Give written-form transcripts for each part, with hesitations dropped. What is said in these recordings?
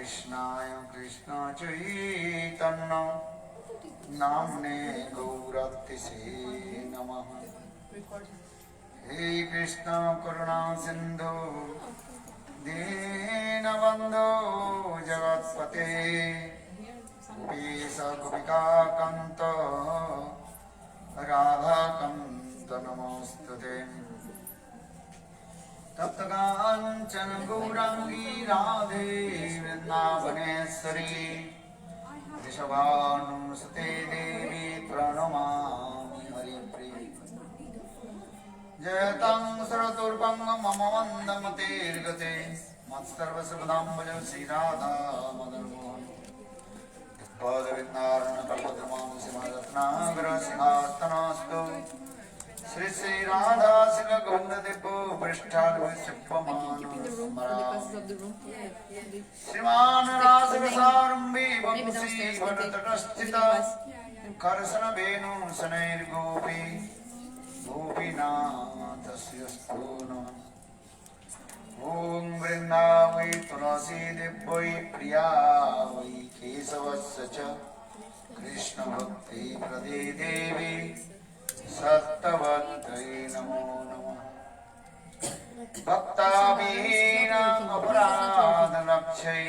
कृष्णाय कृष्ण चैतन्य नाम्ने गौरतिसे नमः। हे कृष्ण करुणा सिंधु दीनबंधो जगत्पते गोपीश गोपिका कांत राधाकांत नमोस्तुते। तप्तकाञ्चन गौरांगी राधे वृन्दावनेश्वरी वृषभानुसुते देवी प्रणमामि हरिप्रिये। जयतं सरतुर्भं मम मन्दमतेर्गते मत्सर्वसुखदाम्बज श्रीराधा मदनमोहन पदविन्दारणकल्पद्रुमां सिंहरत्नागर सिंहासनास्तु श्री श्री राधा सिंह गंगदेव श्रीमान रासरसारंभी वंशी वनतटस्थिता करसन वेणु शनैर्गोपी गोपीनाथस्यस्तु नमः। ओम वृंदावै तुलसी देव्यै प्रिया वै केशवस्य च कृष्ण भक्ति प्रदे देवी सत्तवत्यै नमो नमः। भक्ताभीना अपराधलक्ष्यै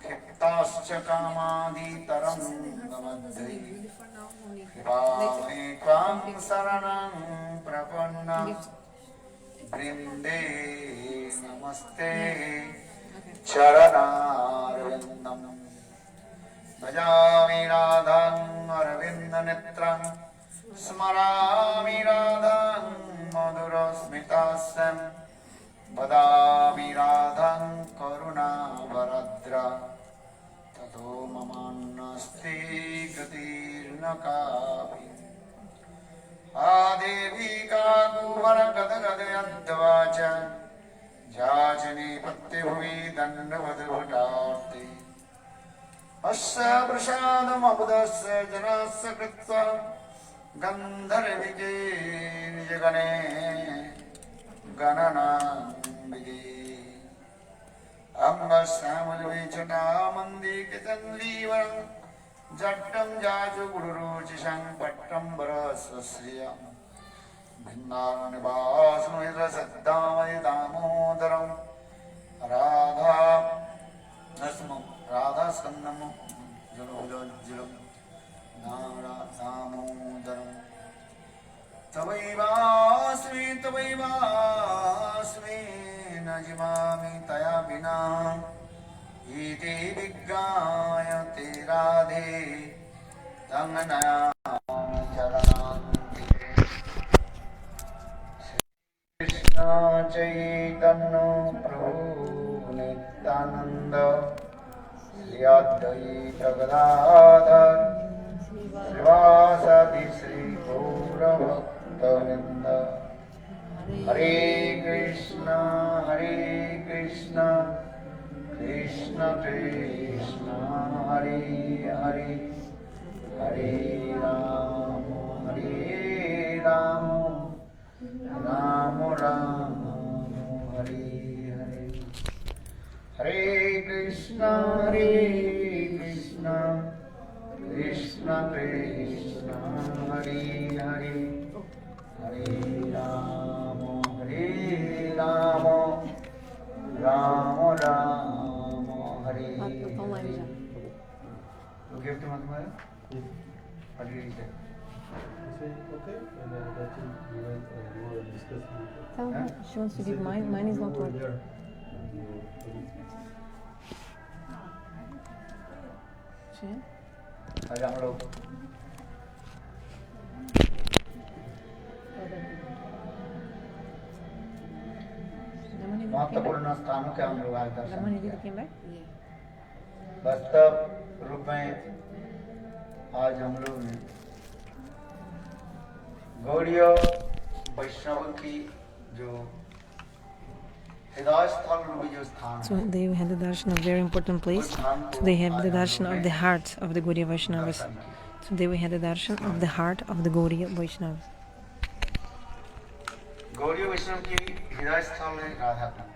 क्षिप्ताश्च कामादितरङ्गमध्ये कृपामे त्वां शरणं प्रपन्ना वृन्दे नमस्ते चरणारविन्दम्। भजामि राधां अरविन्दनेत्रं स्मरामि राधां मधुरस्मितास्यं वदामि राधां करुणावरद्रा ततो ममान्नास्ति गतिर्न कापि। आदेवी काकुवरगदगदयद्वाच जाचने पत्यभुवि दण्डवद्भटार्ते अस्य प्रसादमबुधस्य जनस्य कृत्वा गन्धर्विके निजगणे गणनाम्बिके। अङ्गश्यामलवेचटामन्दिकितन्द्रीवरं जट्टं जाजु गुरुरुचिषं पट्टम्बरस्वश्रियं भिन्नानिवासुनिरसद्दामय दामोदरं राधास्कन्दं जलोज्जलं दामोदरं तवैवास्मि न जिमामि तया विना इति विज्ञायते राधे तं नयामि चरणान्तिके। कृष्ण चैतन्य प्रभु नित्यानन्द श्री अद्वैत गदाधर श्रीवासादि श्री गौरभक्तवृन्द। हरे कृष्ण कृष्ण कृष्ण हरे हरे हरे राम राम राम हरे हरे। हरे कृष्ण कृष्ण कृष्ण हरे हरे हरे राम राम राम हरे हरे। तो गिफ्ट मत मारो Hare Hare. Tell her she wants to give mine. Mine is not working. आज हम लोग महत्वपूर्ण स्थानों के हम लोग आज दर्शन किया। वास्तव रूप में आज हम लोग ने गौड़ीय वैष्णव की जो So they had the darshan of a very important place. Today have the darshan of the heart of the Gaudiya Vaishnavas. Today we had the darshan of the heart of the Gaudiya Vaishnavas. Gaudiya वैष्णव की हृदय स्थल है Radha Kund.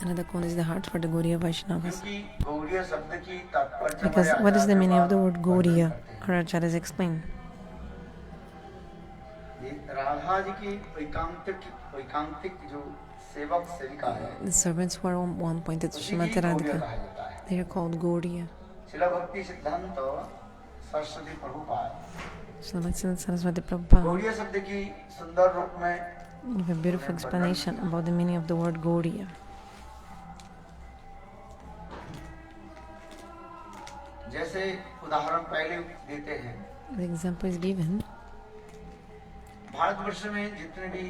Another cone is the heart for the Gaudiya Vaishnavas. क्योंकि गौड़ीय शब्द की तात्पर्य Because हमारे what is the Acharya meaning of the Baba word Gaudiya? वर्णन करते Our acharyas explain. हैं। ये राधा जी की एकांतिक जो सेवक सेविका है, The servants who are one pointed to उसी Srimati की गौड़ीय Radhika, कहा जाता है। they are called Gaudiya. शिला भक्ति सिद्धांत Saraswati Prabhupada Srimati Saraswati Prabhupada Gaudiya शब्द की सुंदर रूप में give a beautiful explanation about the meaning of the word Gaudiya. जैसे उदाहरण पहले देते हैं, The example is given. Bharatvarsh में जितने भी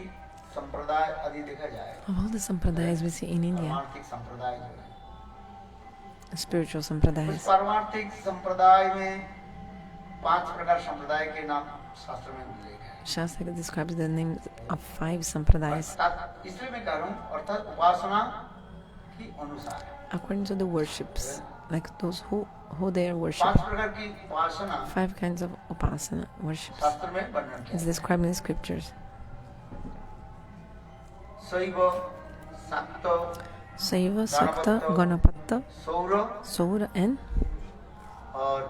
संप्रदाय आदि देखा जाए, Of all the sampradayas we see in India, पारमार्थिक संप्रदाय जो है, spiritual उस sampradayas, पारमार्थिक संप्रदाय में 5 प्रकार संप्रदाय के नाम शास्त्र में उल्लेख है। Shastra describes the names of 5 sampradayas अर्थात इसलिए मैं कह रहा हूँ, अर्थात उपासना की अनुसार according to the worships, like those who they are 5 worshipped. प्रकार की उपासना 5 kinds of upasana worships. शास्त्र में वर्णन किया It's है। described in the scriptures. शैव, शाक्त, Saiva, Sakta, Ganapatta, सौर Saura and और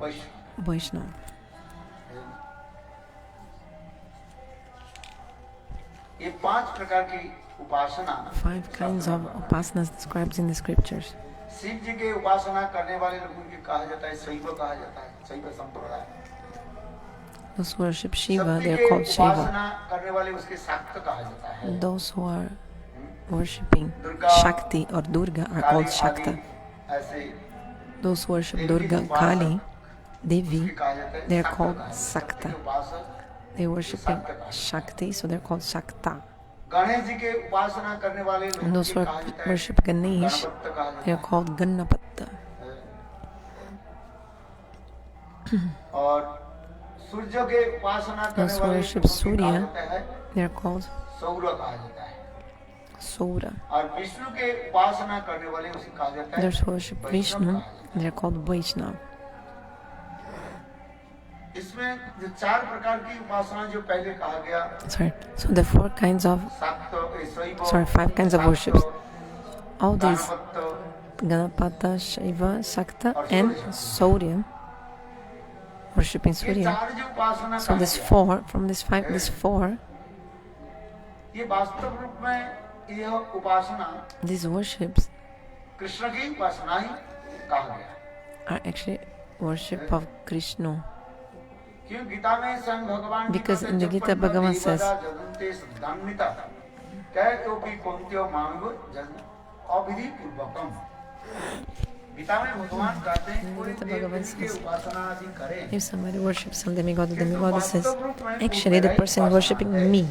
वैष्णव। Vaishnava. ये 5 प्रकार की उपासना 5 kinds of upasanas described in the scriptures. Shiv जी के उपासना करने वाले लोगों को कहा जाता है शैव, कहा जाता है शैव संप्रदाय। Those who worship Shiva, शक्ति they are के called Shiva. उपासना करने वाले उसके शाक्त कहा जाता है। Those who are worshipping Shakti or Durga are Kali called आदि Shakta. ऐसे Those who worship Devi Durga, उपासक, Kali, उसके Devi, कहा जाता है they are शाक्त called कहा जाता है। Sakta. शक्ति के उपासक, They worshiping Shakti, so they're called Shakta. Ganesh ji के उपासना करने वाले लोगों And those को who कहा जाता है worship Ganesh, गणपत कहा they are जाता called Gannapatta. है। और सूर्य के उपासना करने Those who वाले worship लोगों को कहा Surya, जाता है they are called सौर कहा जाता है। Saura. और विष्णु के उपासना करने वाले उसे कहा जाता है Those who worship Vishnu, they are called Vaishnava. इसमें जो 4 प्रकार की उपासना जो पहले कहा गया, Sorry. So the 4 kinds of, शैव, sorry, 5 kinds of शाक्त, worships. All these Ganpat, Ganapata, Shiva, Shakta, and Surya, worshipping ये Surya. 4 जो उपासना So कहा this गया, 4, from this 5, this 4, ये वास्तव रूप में यह उपासना these worships कृष्ण की उपासना ही कहा गया। are actually worship of Krishna. क्यों गीता में स्वयं भगवान Because in the Gita, Bhagavan says, Gita में भगवान कहते हैं कोई Gita देव Bhagavan देवी की says, उपासना आदि करे, if somebody worships some demigod or demigoddesses, actually the person is worshipping me.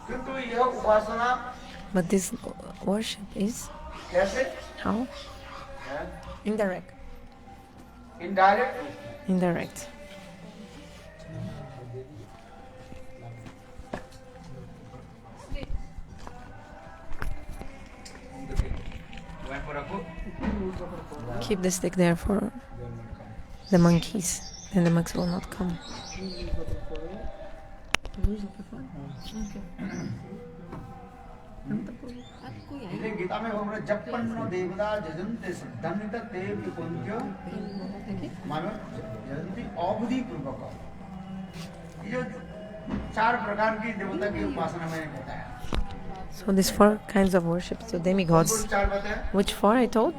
किंतु यह उपासना But this worship is कैसे how? Indirect. Indirect Indirect. Keep the stick there for the monkeys, then the monkeys will not come. Gita में भगवान जपन्नो देवता जजन्ते सद्धन्वित ते विकुंत्य मानव जजन्ति अवधि पूर्वक। ये जो 4 प्रकार की देवता की उपासना मैंने बताया। So these 4 kinds of worship, so demigods. 4 बताया, Which 4 I told?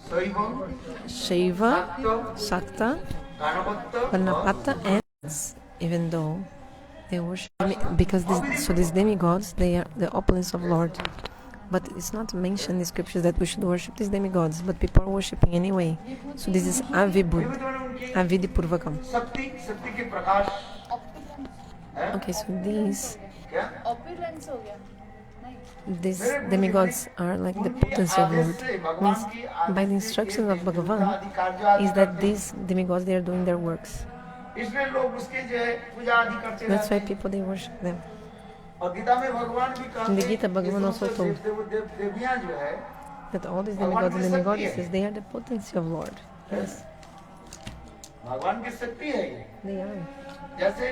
शैव, Shiva, शाक्त, Shakta, Ganpat, Ganapata, and even though they worship because these demigods, they are the opulence of Lord. But it's not mentioned in the scriptures that we should worship these demigods, but people are worshipping anyway. So this is Avibud, Avidi Purvakam. शक्ति शक्ति के प्रकाश है Okay, so these क्या opulence हो गया नहीं these demigods are like the potency of Lord. Means by the instructions of Bhagavan is that these demigods, they are doing their works. इसलिए लोग उसके जो है पूजा आदि करते That's रहते why हैं। people, they worship them. और गीता में भगवान भी कहते In the हैं Gita, Bhagavan कि also told देवियां जो है that all these demigods and demigoddesses, they are the potency of Lord. Yes, भगवान की शक्ति है ये। they are. जैसे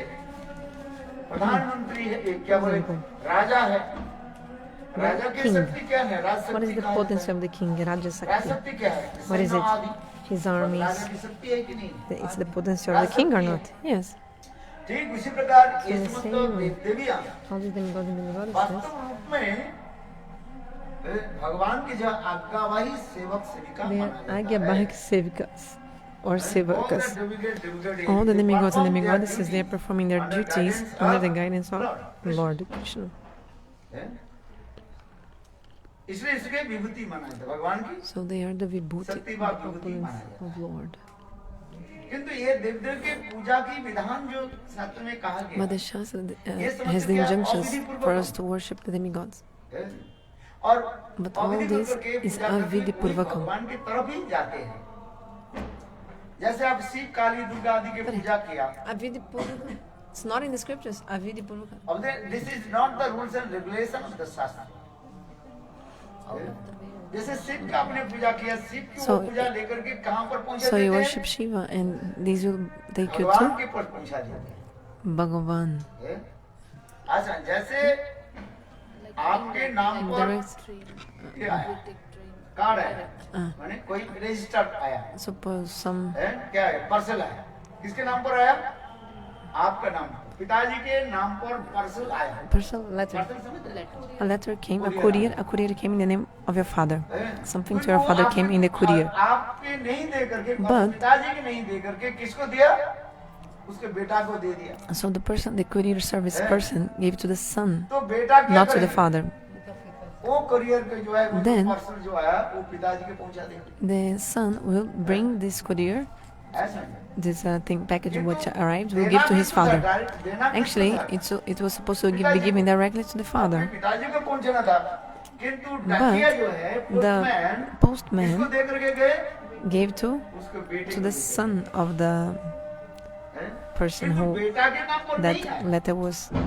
प्रधानमंत्री है, ये क्या बोले, राजा है, राजा की king. शक्ति क्या है? राज What is शक्ति the कहा potency जाता of the king? Raja है। राज Sakti. शक्ति क्या है? What is सेना it? आदि। His राजा armies. की शक्ति है कि नहीं? It's the potency of the king or not? Yes. ठीक उसी प्रकार So ये the समस्त same way. देव देवियां All these demigods and demogoddesses, वास्तव रूप में भगवान की जो आज्ञावाही सेवक सेविका they माना are जाता है। Agyabahik Sevikas or All the Sevakas. demigods, All the demigods and perform their demigoddesses, they are duty performing their under duties guidance under of the guidance of Lord Lord Krishna. है? इसलिए इसके विभूति माना जाता है भगवान की। So they are the vibhuti, the शक्ति व विभूति opulence माना जाता of Lord. है। किंतु ये देव देव के पूजा की विधान जो शास्त्र में कहा गया But the Shastra ये समझ has the क्या injunctions अविधिपूर्वक for us to worship the demigods. है? और But all अविधिपूर्वक this के is पूजा करके वही avidipurvakam. भगवान की तरफ ही जाते हैं। जैसे आप शिव काली दुर्गा आदि की पूजा किया Avidipurvakam. It's not in the scriptures. Avidipurvakam. अब this is not the rules and regulation of the शास्त्र। जैसे शिव का आपने पूजा किया, शिव की वो So- पूजा लेकर के कहाँ पर पहुंचा So you देते worship हैं? Shiva, and these will take you भगवान to के पास पहुंचा देते हैं। Bhagavan. है? अच्छा जैसे आपके नाम पर Direct. ये आया, कार्ड आया, माने कोई रजिस्टर आया, Suppose some है? क्या है? पार्सल आया, किसके नाम पर आया? आपका नाम, पिताजी के नाम पर पार्सल आया। personal letter. पार्सल समझ रहे? A letter came, a courier came in the name of your father. हैं? Something to फिर your वो father आपके- came in the courier. आपके नहीं दे करके, But- पिताजी के नहीं दे करके किसको दिया? उसके बेटा को दे दिया। So the person, the courier service person, gave to the son, तो बेटा क्या not to the करेगा? father. वो कुरियर पे जो है वो Then- पार्सल जो आया वो पिताजी के पहुंचा देगा। The son will bring this courier, ऐसा है। this package ये तो which arrived, will देना give to भी his तो father. direct देना भी Actually, तो था। it was supposed to be given directly to the father. अपने पिताजी को पहुंचाना था, किंतु डाकिया जो है The पोस्टमैन postman किसको दे करके गए? gave to उसके बेटे the को दे son of the हैं? person किंतु who बेटा के नाम पर नहीं that है। letter was to.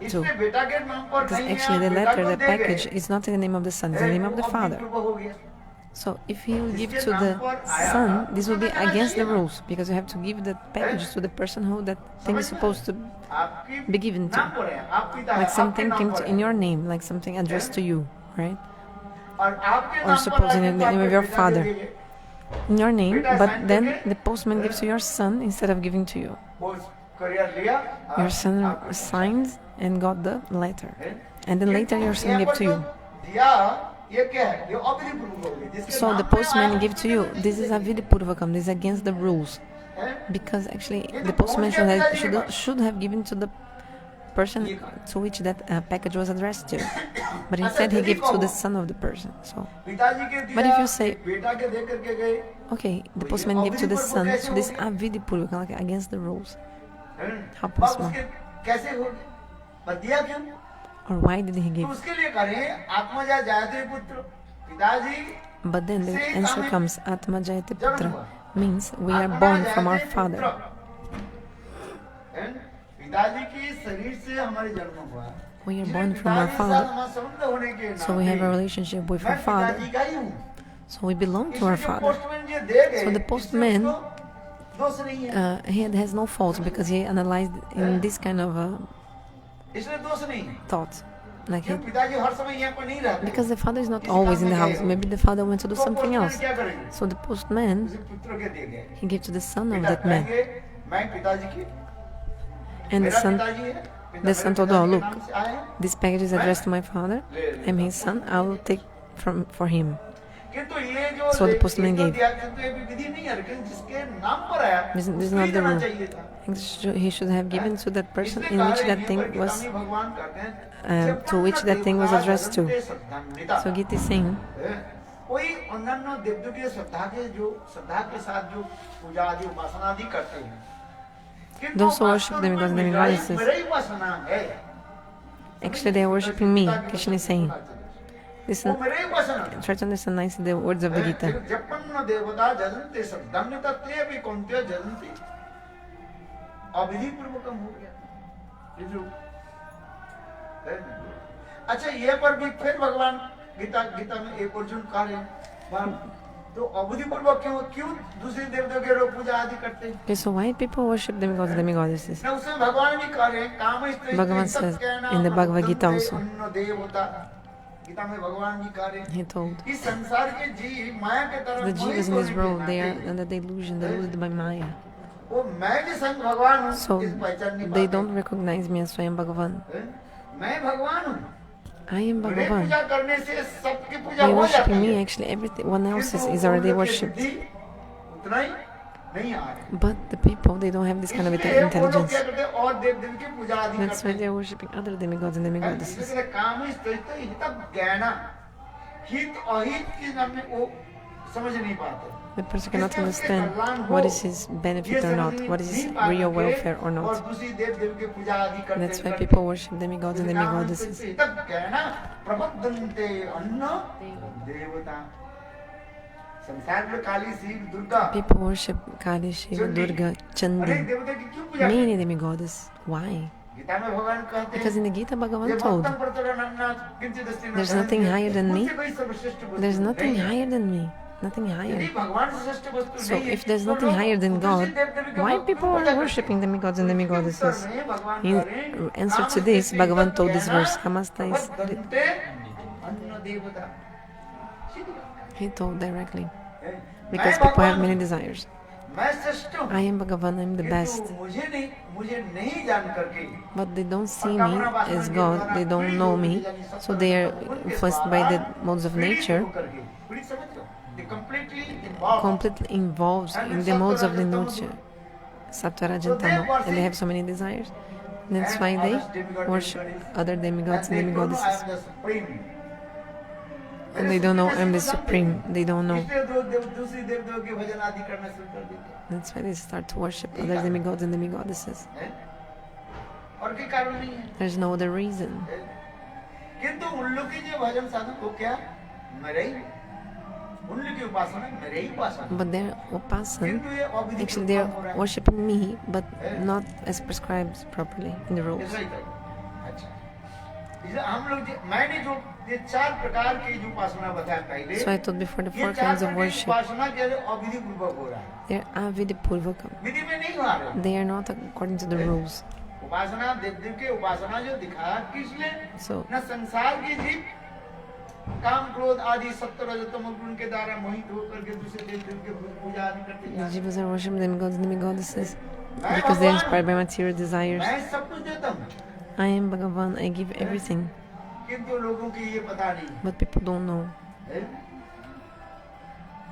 इसलिए बेटा के नाम पर Because नहीं है, actually the बेटा letter, को the दे गए। package is not in the name of the son, it's in the name of the वो father. अभिपूर्व हो गया। So if he will give जिसके to the नाम पर आया, son, this will be उसको देना against the चाहिए ना। rules, because you have to give the package to the person who that thing is supposed to आपकी be given to. नाम पर है, आप पिता है, Like आपके something नाम came पर in है। your name, like something addressed to you, right? और आपके Or नाम पर suppose in आके the तो name of आपके your पिता father. दे देंगे। In your name, बेटा but sign then करके- the postman gives to your son instead of giving to you. वो कुरियर लिया, Your आप- son आपको- signed and got the letter. हैं? And then later your son यहाँ gave पर to जो you. दिया, ये क्या है? ये अविधिपूर्वक हो गई, जिसके So नाम the पे postman आया, gave to you. This is avidipurvakam. This is against the rules. हैं? Because actually the postman should have given to the person to which that package was addressed to. But instead he gave to the son of the person. So, पिताजी के दिया, But if you say- बेटा के दे करके गए, okay, the postman gave to the son, so this is avidipurvakam, like against the rules. हैं? How अब possible? उसके कैसे हो गए? पर दिया क्यों? Or why did he तो give? उसके लिए करें आत्मजा जायते पुत्र, पिताजी But then the से answer हमें comes, Atma Jayate जन्म Putra, हुआ। means we are Atmaja born from our जायते father. पुत्र। हैं? पिताजी की शरीर से हमारे जन्म हुआ। We are इसलिए born from our पिताजी के साथ father. हमारा संबंध होने के So we have a नाते relationship with मैं our father. पिताजी का ही हूँ। So we belong to our इसलिए जो father. पोस्टमैन ये दे गए, So the postman, इसमें उसको दोष नहीं है। He has no fault because he analyzed in this kind of इसलिए दोष नहीं है। thought. Like क्यों? पिताजी हर समय यहाँ पर नहीं रहते। because the father is not किसी always काम in the में house. गए हो। Maybe the father went to do तो something पोस्टमैन else. क्या करेंगे? So the postman, उसे पुत्र के दे गए। he gave to the son of पिता that man. कहेंगे, मैं पिताजी की, And the मेरा son, पिताजी है, पिता the मेरे son told, पिताजी oh के look, नाम से आए हैं। this package is addressed to my father. I'm his son. I will take for him. किंतु ये जो So the ये postman जो gave. दिया, किंतु ये विधि नहीं है, लेकिन जिसके नाम पर आया, This is उसको not ही the देना rule. चाहिए था। He should have given to that person इसलिए in कहा which है, that ये thing पर was, गीता में भगवान कहते हैं, जब to which that thing was देवता addressed to. जगन्ते श्रद्धान्विता। So Gita is saying, कोई अन्य देवताओं की श्रद्धा के साथ जो पूजा आदि उपासना आदि करते हैं, किंतु Those who worship वास्तव them में because they मेरा ही- goddesses. मेरा ही उपासना है। actually they are worshipping me. Krishna is saying, वो listen, मेरा ही उपासना है। try to understand nicely the words of the Gita. जपन्न देवता जजन्ते श्रद्धान्विता ते भी कौन्त्य जजन्ति। अविधि पूर्वकम हो गया। ये जो है ना? अच्छा ये पर भी फिर भगवान गीता में एक अर्जुन कह रहे हैं, तो अविधि पूर्वक क्यों दूसरे देवताओं के लोग पूजा आदि करते हैं? Okay, so why people worship demigods and demigoddesses? ना उसमें भगवान भी कह रहे हैं काम Bhagavan says in the Bhagavad Gita also. Gita में भगवान जी कह रहे हैं He told कि संसार के जीव माया के तरफ the Mohit jivas in this होने के world, they are नाते under the illusion, they're ruled by Maya. वो मैं जो संग भगवान हूँ So इस पहचान नहीं they पाते don't recognize me as Swayam Bhagavan. हैं? मैं भगवान हूँ I am मेरे Bhagavan. पूजा करने से सबकी पूजा By हो जाती worshipping me, है actually, everyone else किंतु is already उनकी worshipped. बुद्धि उतना ही नहीं आ रही But the people, they don't have this kind of इसलिए वो लोग intelligence. क्या करते हैं और देव देवी की पूजा आदि That's करते why हैं they're worshipping other demigods and demigoddesses. इसलिए काम ही स्थित हित ज्ञान हित अहित के नाम में वो समझ नहीं पाते The person cannot understand what is his benefit or not, what is his real welfare or और not. दूसरी देव देवी की पूजा आदि करते That's why people worship demigods and demigoddesses. हित ज्ञान प्रबद्धन्ते अन्न देवता संसार में काली Shiv Durga People worship Kali, Shiva, Durga, अनेक Chandi, देवता की क्यों पूजा many demigoddesses. Why? गीता में भगवान कहते Because हैं in the Gita ये Bhagavan told, भक्तम प्रतरणान्ना किंचित् अस्ति न There's nothing higher than me. मुझसे कोई सर्वश्रेष्ठ वस्तु there's nothing नहीं है। higher than me, nothing यदि higher. भगवान से श्रेष्ठ वस्तु So नहीं है, if there's तो nothing लोग higher than दूसरे God, देव-देवी का why पूजा people करते are हैं? worshipping demigods and इसके demigoddesses? उत्तर में भगवान In कह रहे हैं, answer to काम this, से Bhagavan हित told this ज्ञान verse, Kamasta is, प्रबद्धन्ते अन्न देवता। सीधी बात he told directly, है। because मैं people have भगवान many हूँ, desires. मैं श्रेष्ठ हूँ, I am Bhagavan, I am the किंतु best. मुझे नहीं जान करके But they don't see me as God, they don't know me, so they are influenced by the modes of nature, completely involved in the modes of the nature, Sattva, Raja, and Tama, and they have so many desires. That's why they worship other demigods and demigoddesses. And they don't know I'm the Supreme, they don't know. दूसरी देवताओं के भजन आदि करना शुरू कर देते That's why they start to worship other demigods and demigoddesses. हैं। और कोई कारण नहीं है There's no other reason. किंतु उन लोग की जो भजन साधन वो क्या मेरे ही उन लोग की उपासना मेरे ही उपासना But their upasana, किंतु ये अविधि actually पूर्वक they're हो रहा है। worshipping me, but not as prescribed properly in the rules. ऐसा ही था। अच्छा इसलिए हम लोग मैंने जो ये चार प्रकार की जो उपासना बताया पहले So I told before the ये four चार kinds of प्रकार की worship, उपासना के अविधि पूर्वक हो रहा है they're avidipurvakam. विधि में नहीं हो रहा है They are not according to the rules. उपासना देव देव के उपासना जो दिखाया किस लिए So न संसार के जीव काम क्रोध आदि सत्य रजतम गुण के द्वारा मोहित होकर के दूसरे देव देव के पूजा आदि करते the हैं jivas are worshipping demigods and demigoddesses because they're inspired by material desires. मैं सब कुछ देता हूँ I am Bhagavan, I give everything, किंतु लोगों की ये पता नहीं but people don't know. है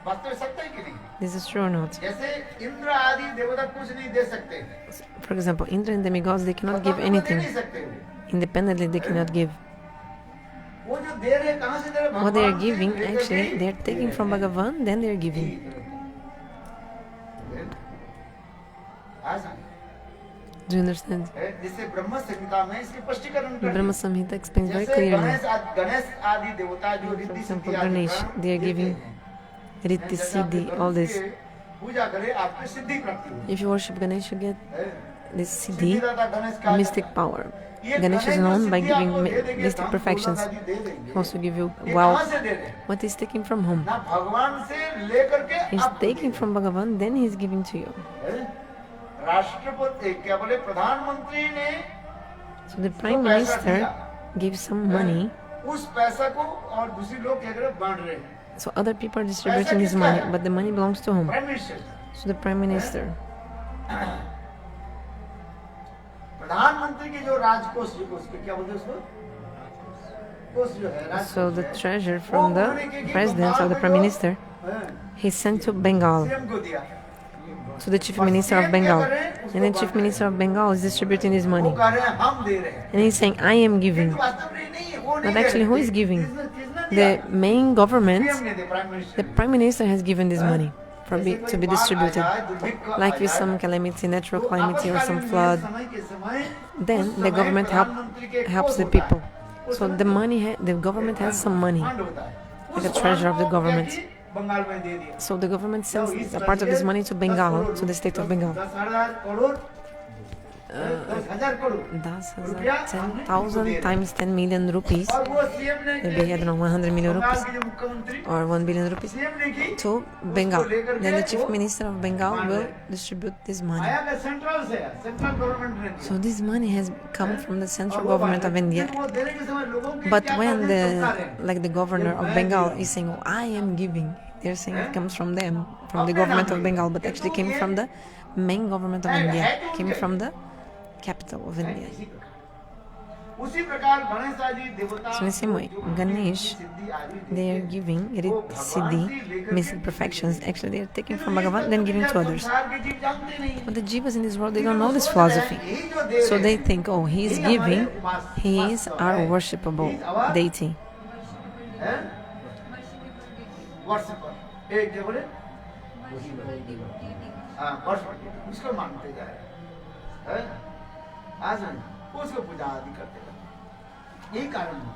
वास्तव में सत्य है कि नहीं This is true or not? जैसे इंद्र आदि देवता कुछ नहीं दे सकते For example, Indra and demigods, they cannot give स्वतंत्र दे anything. नहीं सकते वो। Independently, they cannot give. वो जो दे रहे हैं, कहाँ से दे रहे हैं? What they are भगवान से giving, लेकर actually, के they are taking from Bhagavan, then they are giving. Do you understand? जिससे ब्रह्म संहिता में इसके स्पष्टीकरण करते हैं। Brahma Samhita explains very जैसे clearly. गणेश आदि देवता जो For रिद्धि example, सिद्धि आदि Ganesh, वरदान they are देते giving हैं। Riddhi, जैसे आप Siddhi, all गणेश this. की पूजा करें आपको सिद्धि प्राप्ति होगी। If you worship Ganesh, you get this Siddhi, सिद्धिदाता Ganesh कहा mystic जाता है। power. ये Ganesh is गणेश known जो by सिद्धि giving आपको दे देंगे, mystic धन, perfections. दौलत आदि दे देंगे। He also give you ये कहाँ wealth. से दे रहे हैं? What is taking from whom? ना भगवान से लेकर के He's आपको taking they from Bhagavan, then he's giving to you. रहे हैं। राष्ट्रपति क्या बोले प्रधानमंत्री ने So the Prime Minister gives some money, उस पैसा को और दूसरे लोग क्या कर रहे हैं? बांट रहे हैं। so other people are distributing this money, but the money belongs to whom? Prime minister So the Prime Minister. प्रधानमंत्री की जो राजकोष जो उसके क्या बोलते हैं उसको कोष जो है राजकोष So the है, treasure वो from the उन्होंने क्या किया? President or the Bengal Prime में Minister, जो, हाँ, he sent to Bengal, CM को दिया to the Chief Minister of Bengal. And the Chief Minister of Bengal is distributing this वो money. कह रहे हैं हम दे रहे हैं And he's saying, I am giving. किंतु वास्तव में नहीं है, वो नहीं But दे actually, रहे। who is giving? किसने दिया? The main government, सीएम ने दिया, प्राइम मिनिस्टर the ने। Prime Minister has given this money for जैसे to be कोई बाढ़ आ distributed. जाए, दुर्भिक्ष आ Like with जाए, some calamity, natural तो calamity or some आपातकालीन flood, समय के समय, then उस the समय government प्रधानमंत्री के helps कोष the होता है। people. उस So समय the money, the government has some money, fund होता है। like उस a treasure of the fund को government. क्या की? बंगाल में दे दिया। So the government तो sends इस a part of this बजे money to 10 Bengal, crore to the state of Bengal. 10,000 crore 10,000 crore 10,000 times 10 million rupees, और वो सीएम ने maybe I don't know 100 million Bengal rupees के जो मुख्यमंत्री or 1 billion rupees सीएम ने की to Bengal. Then the chief minister of Bengal will distribute this money. आया का सेंट्रल से है, सेंट्रल गवर्नमेंट ने दिया। So this money has come from the central government of India. वो देने के समय लोगों के But क्या when कहते हैं, चुपता रहे। like the governor of Bengal is saying, oh, I am giving, they're saying it comes from them, from the government of Bengal, but actually came from the main government of India, came from the capital of India. उसी प्रकार गणेश आदि देवता So in the same way, Ganesh, they are giving Riddhi Siddhi, means perfections. Actually, they are taking from Bhagavan, then giving to others. संसार के जीव जानते नहीं हैं। But the jivas in this world, they don't know this philosophy. यही जो देव So है, they think, oh, he is giving, he is our worshipable deity. हैं? वर्शिपर एक जो बोले हाँ वर्शिपर उसको मानते जा रहे हैं आज हम उसको पूजा आदि करते हैं यही कारण है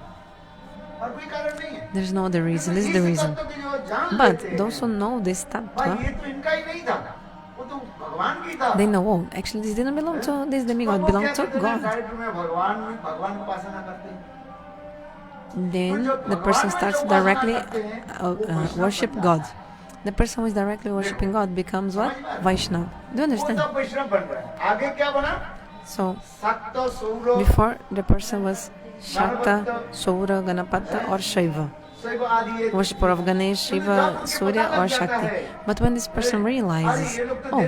और कोई कारण नहीं है There's no other reason, this is the reason. तत्व की जो जान But लेते हैं, those who know this भाई tattva, ये तो इनका ही नहीं था वो तो भगवान की था they know, oh, actually this didn't belong to this demigod, belonged to God. Direct में भगवान की उपासना करते हैं Then the person starts directly worship God. The person who is directly worshipping God becomes what? Vaishnava. Do you वो understand? सब वैष्णव बन रहा है आगे क्या बना So सक्त सौर before the person was Shakta, Saura, Ganapata or Shaiva, शैव आदि ये worshipper of Ganesh, Shiva, Surya or Shakti. But when this person realizes, oh,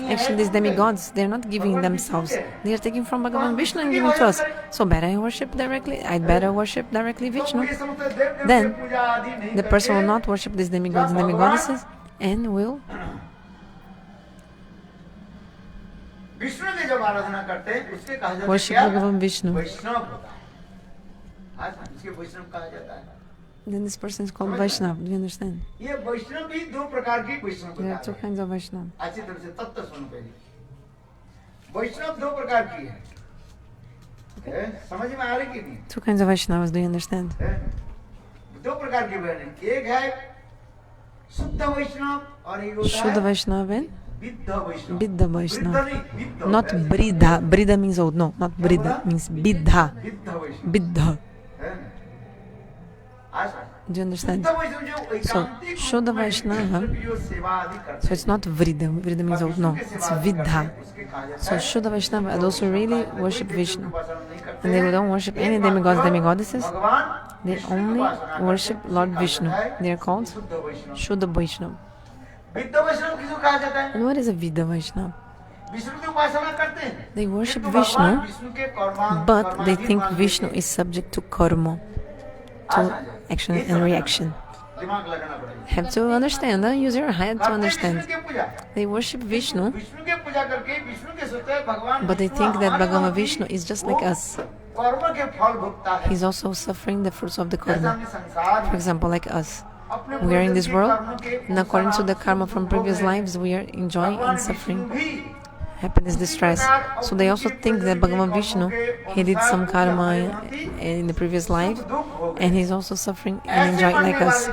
actually these demigods, they're not giving themselves, they are taking from Bhagavan Vishnu and giving to us. So better I worship directly, I'd better worship directly Vishnu. ये समझते हैं, देव देव Then की पूजा आदि नहीं the person will करके not worship these demigods and demigoddesses and will Vishnu की जब आराधना करते हैं उसके कहा जाता है worship क्या? Bhagavan Vishnu. वैष्णव होता है आज इसके वैष्णव कहा जाता है Then this person is called Vaishnava. Do you understand? ये वैष्णव भी दो प्रकार की वैष्णव There are होता two है kinds of Vaishnava. अच्छी तरह से तत्व सुनो पहले वैष्णव दो प्रकार की है समझ में आ रही कि नहीं Two kinds of Vaishnavas. Do you understand? है? दो प्रकार के बहन एक है शुद्ध वैष्णव और एक होता Shuddha है Vaishnava and विद्ध वैष्णव Biddha Vaishnava. नहीं, विद्ध Not होता है। Bridha. Bridha means old. No, not Bridha. Means Biddha. विद्ध वैष्णव Biddha. है? आज Do you understand? शुद्ध वैष्णव जो एकांतिक शुद्ध रूप में वैष्णव, ईश्वर की जो सेवा आदि करते So it's not Vrida. Vrida means old. No, it's Vidha. So Shuddha Vaishnava are those who really worship Vishnu. And they don't worship any demigods, demigoddesses. They only worship Lord Vishnu. They are called Shuddha Vaishnava. विद्ध वैष्णव किसको कहा जाता है And what is a Vidha Vaishnava? Vishnu की उपासना करते हैं They worship किंतु भगवान Vishnu, विष्णु के कर्मा but they कर्माधीन think मान Vishnu लेते is subject to karma, हैं। to action and reaction. दिमाग लगाना पड़ेगा Have to understand, use your head to करते understand. विष्णु की पूजा They worship Vishnu, विष्णु की पूजा करके विष्णु के सोचते हैं भगवान but they Vishnu think that हमारे Bhagavan वहाँ भी Vishnu is just like वो us. कर्म के फल भोगता है He's also suffering the fruits of the जैसा karma. हमने संसार For में example, like us. अपने We are in पूर्वजों this के world, कर्मों के and according to the फल karma from भोग previous रहे हैं। lives, we are enjoying भगवान and विष्णु suffering भी happiness, distress. So they also think that Bhagavan Vishnu, he did some karma in the previous life, and he's also suffering and enjoying like us.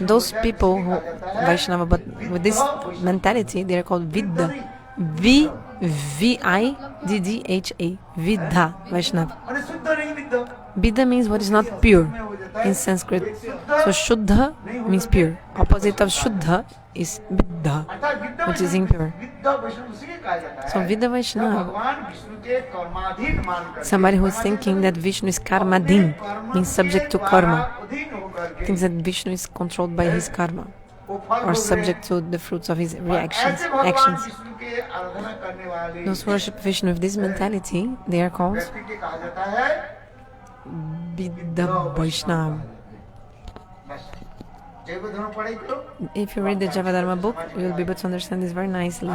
Those people who Vaishnava, but with this mentality, they are called Vidha. Viddha, Vidha Vaishnava. माने शुद्ध नहीं विद्ध Vidha means what is not pure in Sanskrit. So Shuddha means pure. Opposite of Shuddha is Vidha, अर्थात विद्ध which is Vaishnav impure. विद्ध वैष्णव उसी के कहा जाता है So Vidha जब Vaishnava, भगवान विष्णु के कर्माधीन मानकर somebody who is thinking that Vishnu is karmadhin, means subject to karma, thinks that Vishnu is controlled by his karma or subject to the fruits of his reactions, actions. Those who worship Vishnu with this mentality, they are called Vidha Vaishnava. If you read the Javadharma book, you will be able to understand this very nicely.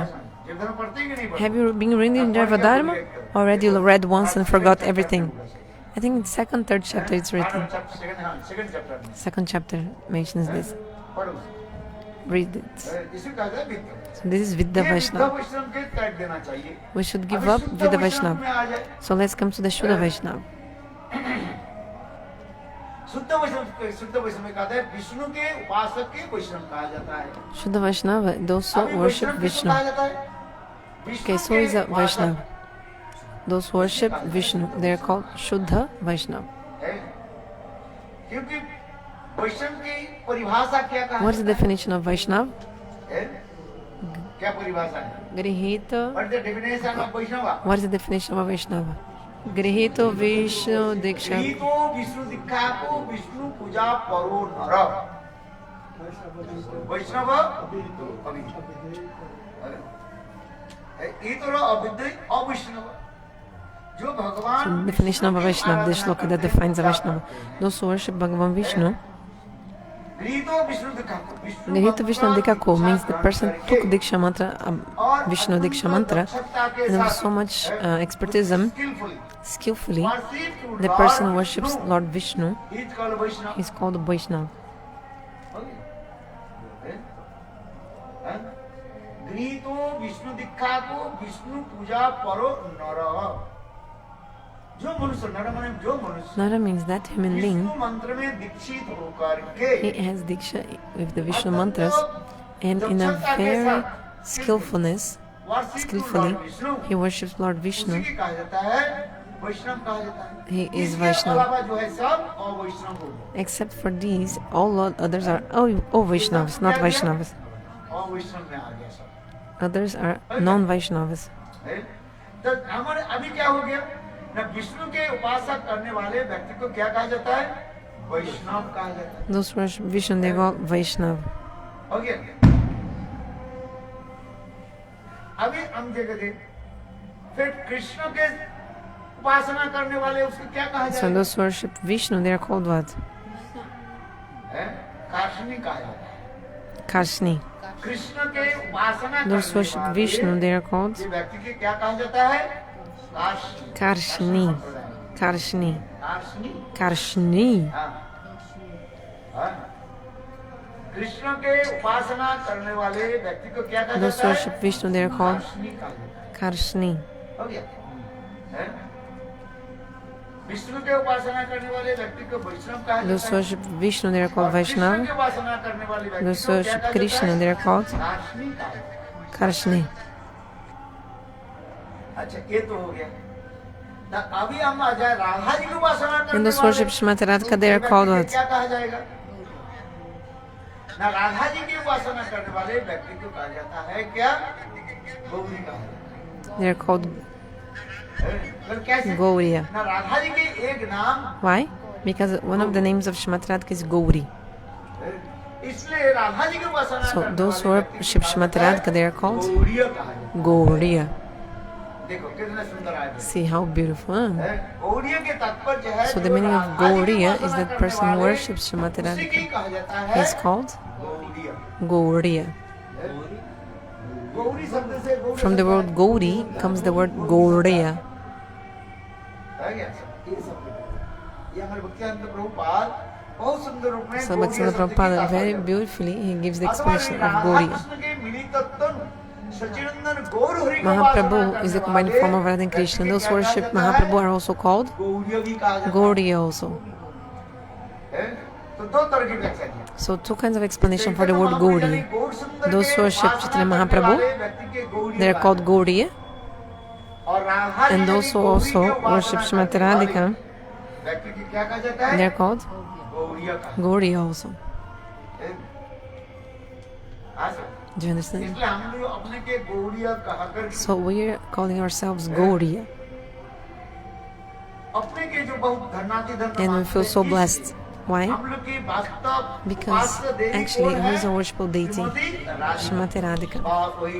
Have you been reading Javadharma? Already you read once and forgot everything. I think in second, third chapter it's written. Second chapter mentions this. Read it. So this is Vidya Vaishnava. We should give up Vidya Vaishnava. So let's come to the Shuddha Vaishnava. Shuddha Vaishnava, those who worship Vishnu. Okay, so is a Vaishnava. Those who worship Vishnu, they are called Shuddha Vaishnava. है? क्योंकि वैष्णव की परिभाषा क्या कहा What is the definition of Vaishnava? है? क्या परिभाषा है? Grihita. What is the definition of Vaishnava? What is the definition of Vaishnava? Grihito Vishnu Diksha. गीतो विष्णु दीक्षा को विष्णु पूजा परो नर वैष्णव इतरो अविद्य अवैष्णव जो भगवान So the definition of a Vaishnava, the shloka that defines a Vaishnava. Those who worship Bhagavan Vishnu, गीतो विष्णु दीक्षा Grihita Vishnu Dikako means the person took Diksha mantra, Vishnu Diksha mantra, and with so much expertism, skillfully, the person who worships Lord Vishnu is called a Vaishnava. गीतो विष्णु दीक्षा को विष्णु पूजा परो नर जो मनुष्य नर माने जो मनुष्य Nara means that human being, Vishnu मंत्र में दीक्षित होकर के he has Diksha with the Vishnu mantras, and in a very skillfully, he worships Lord Vishnu. उसी के कहा जाता है वैष्णव कहा जाता है He is इसके Vaishnava. अलावा जो है सब अवैष्णव हो गए Except for these, all others are Vaishnavas, not Vaishnavas. अवैष्णव में आ गया सब Others are non-Vaishnavas. है? तो हमारे अभी क्या हो गया ना विष्णु के उपासना करने वाले व्यक्ति को क्या कहा जाता है वैष्णव कहा जाता है Those who worship Vishnu, they go Vaishnava. हो गया अभी हम देखेंगे फिर कृष्ण के उपासना करने वाले उसको क्या कहा So जाएगा those who worship Vishnu, they are called what? कार्षणी कहा जाता है Karshni. कृष्ण के उपासना Those who worship करने Vishnu, वाले they are called ये व्यक्ति के क्या कहा जाता है Karshni. Karshni. कार्षणी Karshni. हाँ। हाँ। कृष्ण के उपासना करने वाले व्यक्ति को क्या कहा Those who जाता है worship Vishnu, they are called कार्षणी कहा जाता है Karshni. हो गया हैं? विष्णु के उपासना करने वाले व्यक्ति को वैष्णव कहा Those जाता who है worship Vishnu, they are और called कृष्ण की Vaishnava. उपासना करने वाले व्यक्ति Those को who क्या worship कहा Krishna, जाता they है are called कार्षणी कहा जाता है। Karshni. अच्छा ये तो हो गया ना अभी हम आ जाए राधा जी की उपासना करने And those who worship वाले Shrimati Radhika, तो they are व्यक्ति called को what? क्या कहा जाएगा ना राधा जी की उपासना करने वाले व्यक्ति को कहा जाता है क्या गौरी कहा जाता They are called है फिर कैसे Gauriya. ना राधा जी के एक नाम Why? Because one of the names of Shrimati Radhika is Gauri. इसलिए राधा जी की उपासना So करने those who वाले व्यक्ति worship को Shrimati कहा जाता Radhika, they are है called गौरिया कहा जाता Gauriya. है। देखो कितना सुंदर आया See how beautiful. Huh? Gauriya के तात्पर्य है So the जो meaning of राधा जी की Gauriya is उपासना that करने person who वाले, worships Shrimati उसी की Radhika. कहा जाता He है is called Gauriya. Gauriya. Gauri शब्द से गौरी From the शब्द word Gauri comes the word Gauriya. है क्या? ये शब्द। ये हमारे भक्तिवेदांत प्रभुपाद बहुत सुंदर रूप में So गौरी Bhaktivinoda शब्द की Prabhupada तात्पर्य very है। beautifully he gives the अथवा explanation of Radha Gauriya. Krishna के मिलित तत्व सच्चिदानंद गौर हरि की उपासना Mahaprabhu is the करने combined वाले form of Radha and Krishna. व्यक्ति Those को who क्या worship कहा जाता है? Mahaprabhu are also called Gauriya भी कहा जाता Gauriya also. है। तो दो तरह की व्याख्या दी। So two kinds of explanation for the Chaitanya word Mahaprabhu Gauriya. यानी गौर सुंदर Those के who worship उपासना Chaitanya करने Mahaprabhu, वाले व्यक्ति के गौरिया they are कहा called जाता है। Gauriya. और राधा जी And यानी those who गौरी also की उपासना worship Shrimati करने वाले Radhika, व्यक्ति की क्या कहा जाता है? they are called गौरिया कहा Gauriya also. जाता है। हाँ सर। Do you understand? इसलिए हम लोग अपने के गौरिया कहकर So we are calling ourselves Gauriya. अपने के जो बहुत धनाधन And we feel so blessed. Why? हम लोग की वास्तव Because उपास्य देवी actually कौन who is है? a worshipful deity? Shrimati Radhika. Shrimati Radhika. और वही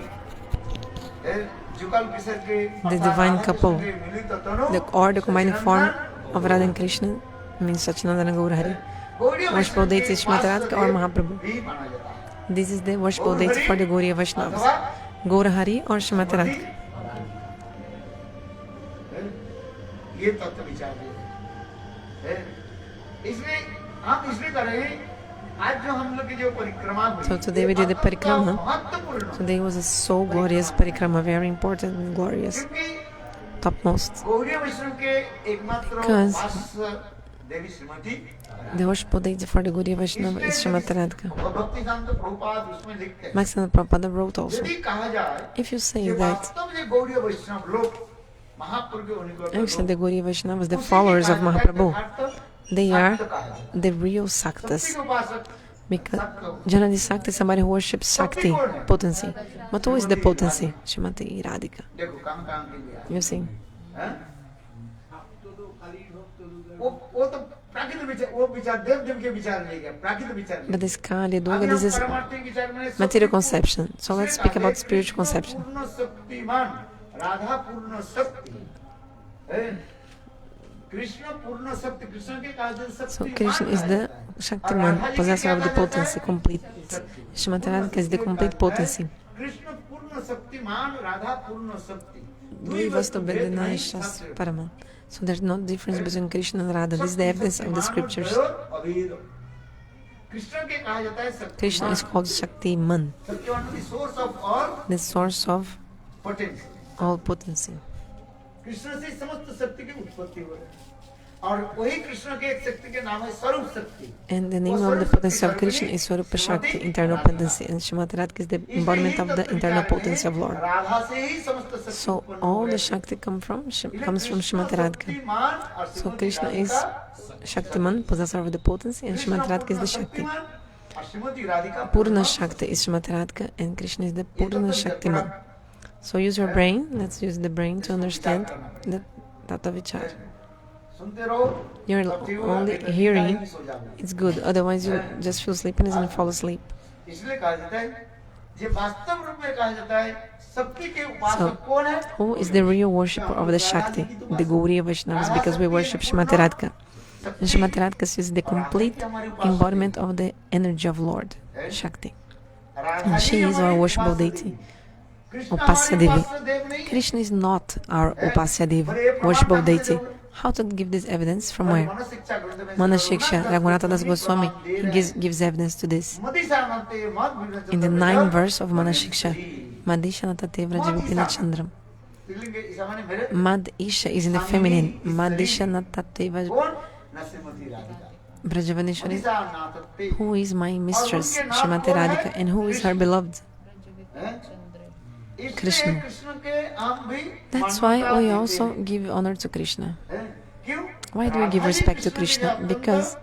जुगल किशोर के The divine Radha couple. Krishna के मिलित तनु Or the combined form of Radha and Krishna means Sachinandana Gaurahari. Gauri worshipful Vaishnav deity के Shrimati Radhika or Vasudev Mahaprabhu. भी माना जाता है। This is the worshipful deity for the Gauriya Vaishnavas. अथवा Gaurahari or Shrimati Shrimati Radhika. ये तत्व विचार है। इसलिए हम इसलिए कर रहे हैं आज जो हम लोग की जो परिक्रमा हुई So today we did the parikrama. महत्वपूर्ण Today was a so glorious parikrama, very important and glorious, क्योंकि topmost. गौरी वैष्णव के एकमात्र Because वास देवी Shrimati The worshipful deity for the Gauriya Vaishnava is Shrimati Radhika. और भक्तिवेदांत प्रभुपाद उसमें लिखते हैं Bhaktivinoda Prabhupada wrote also, यदि कहा जाए if you say कि that वास्तव में गौरी वैष्णव लोग महापुरुष के होने को Actually, the Gaudiya Vaishnavas, the followers of Mahaprabhu, they are the real Saktas. Because generally Sakti is somebody who worships Shakti, potency. But who is the potency? Srimati Radhika. देखो काम के लिए You see. हैं? वो तो प्राकृतिक विचार वो विचार देव के विचार नहीं है प्राकृतिक विचार But this Kali Duga, अभी this हम is परमार्थिक विचार में material conception. So let's speak about spiritual conception. पूर्ण शक्तिमान राधा पूर्ण शक्ति हैं? कृष्ण पूर्ण शक्ति कृष्ण के कहा जाता So Krishna is the Shaktiman, possessor of the potency, complete. Srimati Radhika is the complete potency. Krishna पूर्ण शक्तिमान राधा पूर्ण शक्ति Dvivastu Bedinayashas Parama. So there's no difference between Krishna and Radha. This is the evidence of the scriptures. Krishna के कहा जाता है Shaktimaan Krishna is called Shaktiman, Shaktimaan the source of all the source of potency all potency. Krishna से समस्त शक्ति की उत्पत्ति हो है और वही कृष्ण के एक शक्ति के नाम है स्वरूप शक्ति And the name of the potency of Krishna is Swarupa Shakti, internal potency. And Srimati Radhika is the embodiment of the internal potency of Lord. Radha से ही समस्त शक्ति So all the Shakti comes from Srimati Radhika. So Krishna is Shaktiman, possessor of the potency, and Srimati Radhika is the Shakti. Purna Shakti is Srimati Radhika, and Krishna is the Purna Shaktiman. So use your brain. Let's use the brain to understand the Tattva Vichar. You're only hearing. It's good. Otherwise, you just feel sleepiness and fall asleep. इसलिए कहा जाता है ये वास्तव रूप में कहा जाता है शक्ति के उपासक कौन है Who is the real worshipper of the Shakti, the Gaudiya Vaishnavas, because we worship Srimati Radhika. And Srimati Radhika is the complete embodiment of the energy of Lord, Shakti. And she is our worshipable deity, Upasya Devi. Krishna is not our Upasya Devi, worshipable deity. How to give this evidence? From where? Manashiksha, Raghunatha Das Goswami, he gives evidence to this. In the 9th verse of Manashiksha, Madishanata Tevra Javipina Chandram. Mad Isha is in the feminine. Madishanata Teva Brajavaneshwari. Who is my mistress, Srimati Radhika, and who is her beloved? Krishna. That's why we also give honor to Krishna. Why do we give respect to Krishna? Because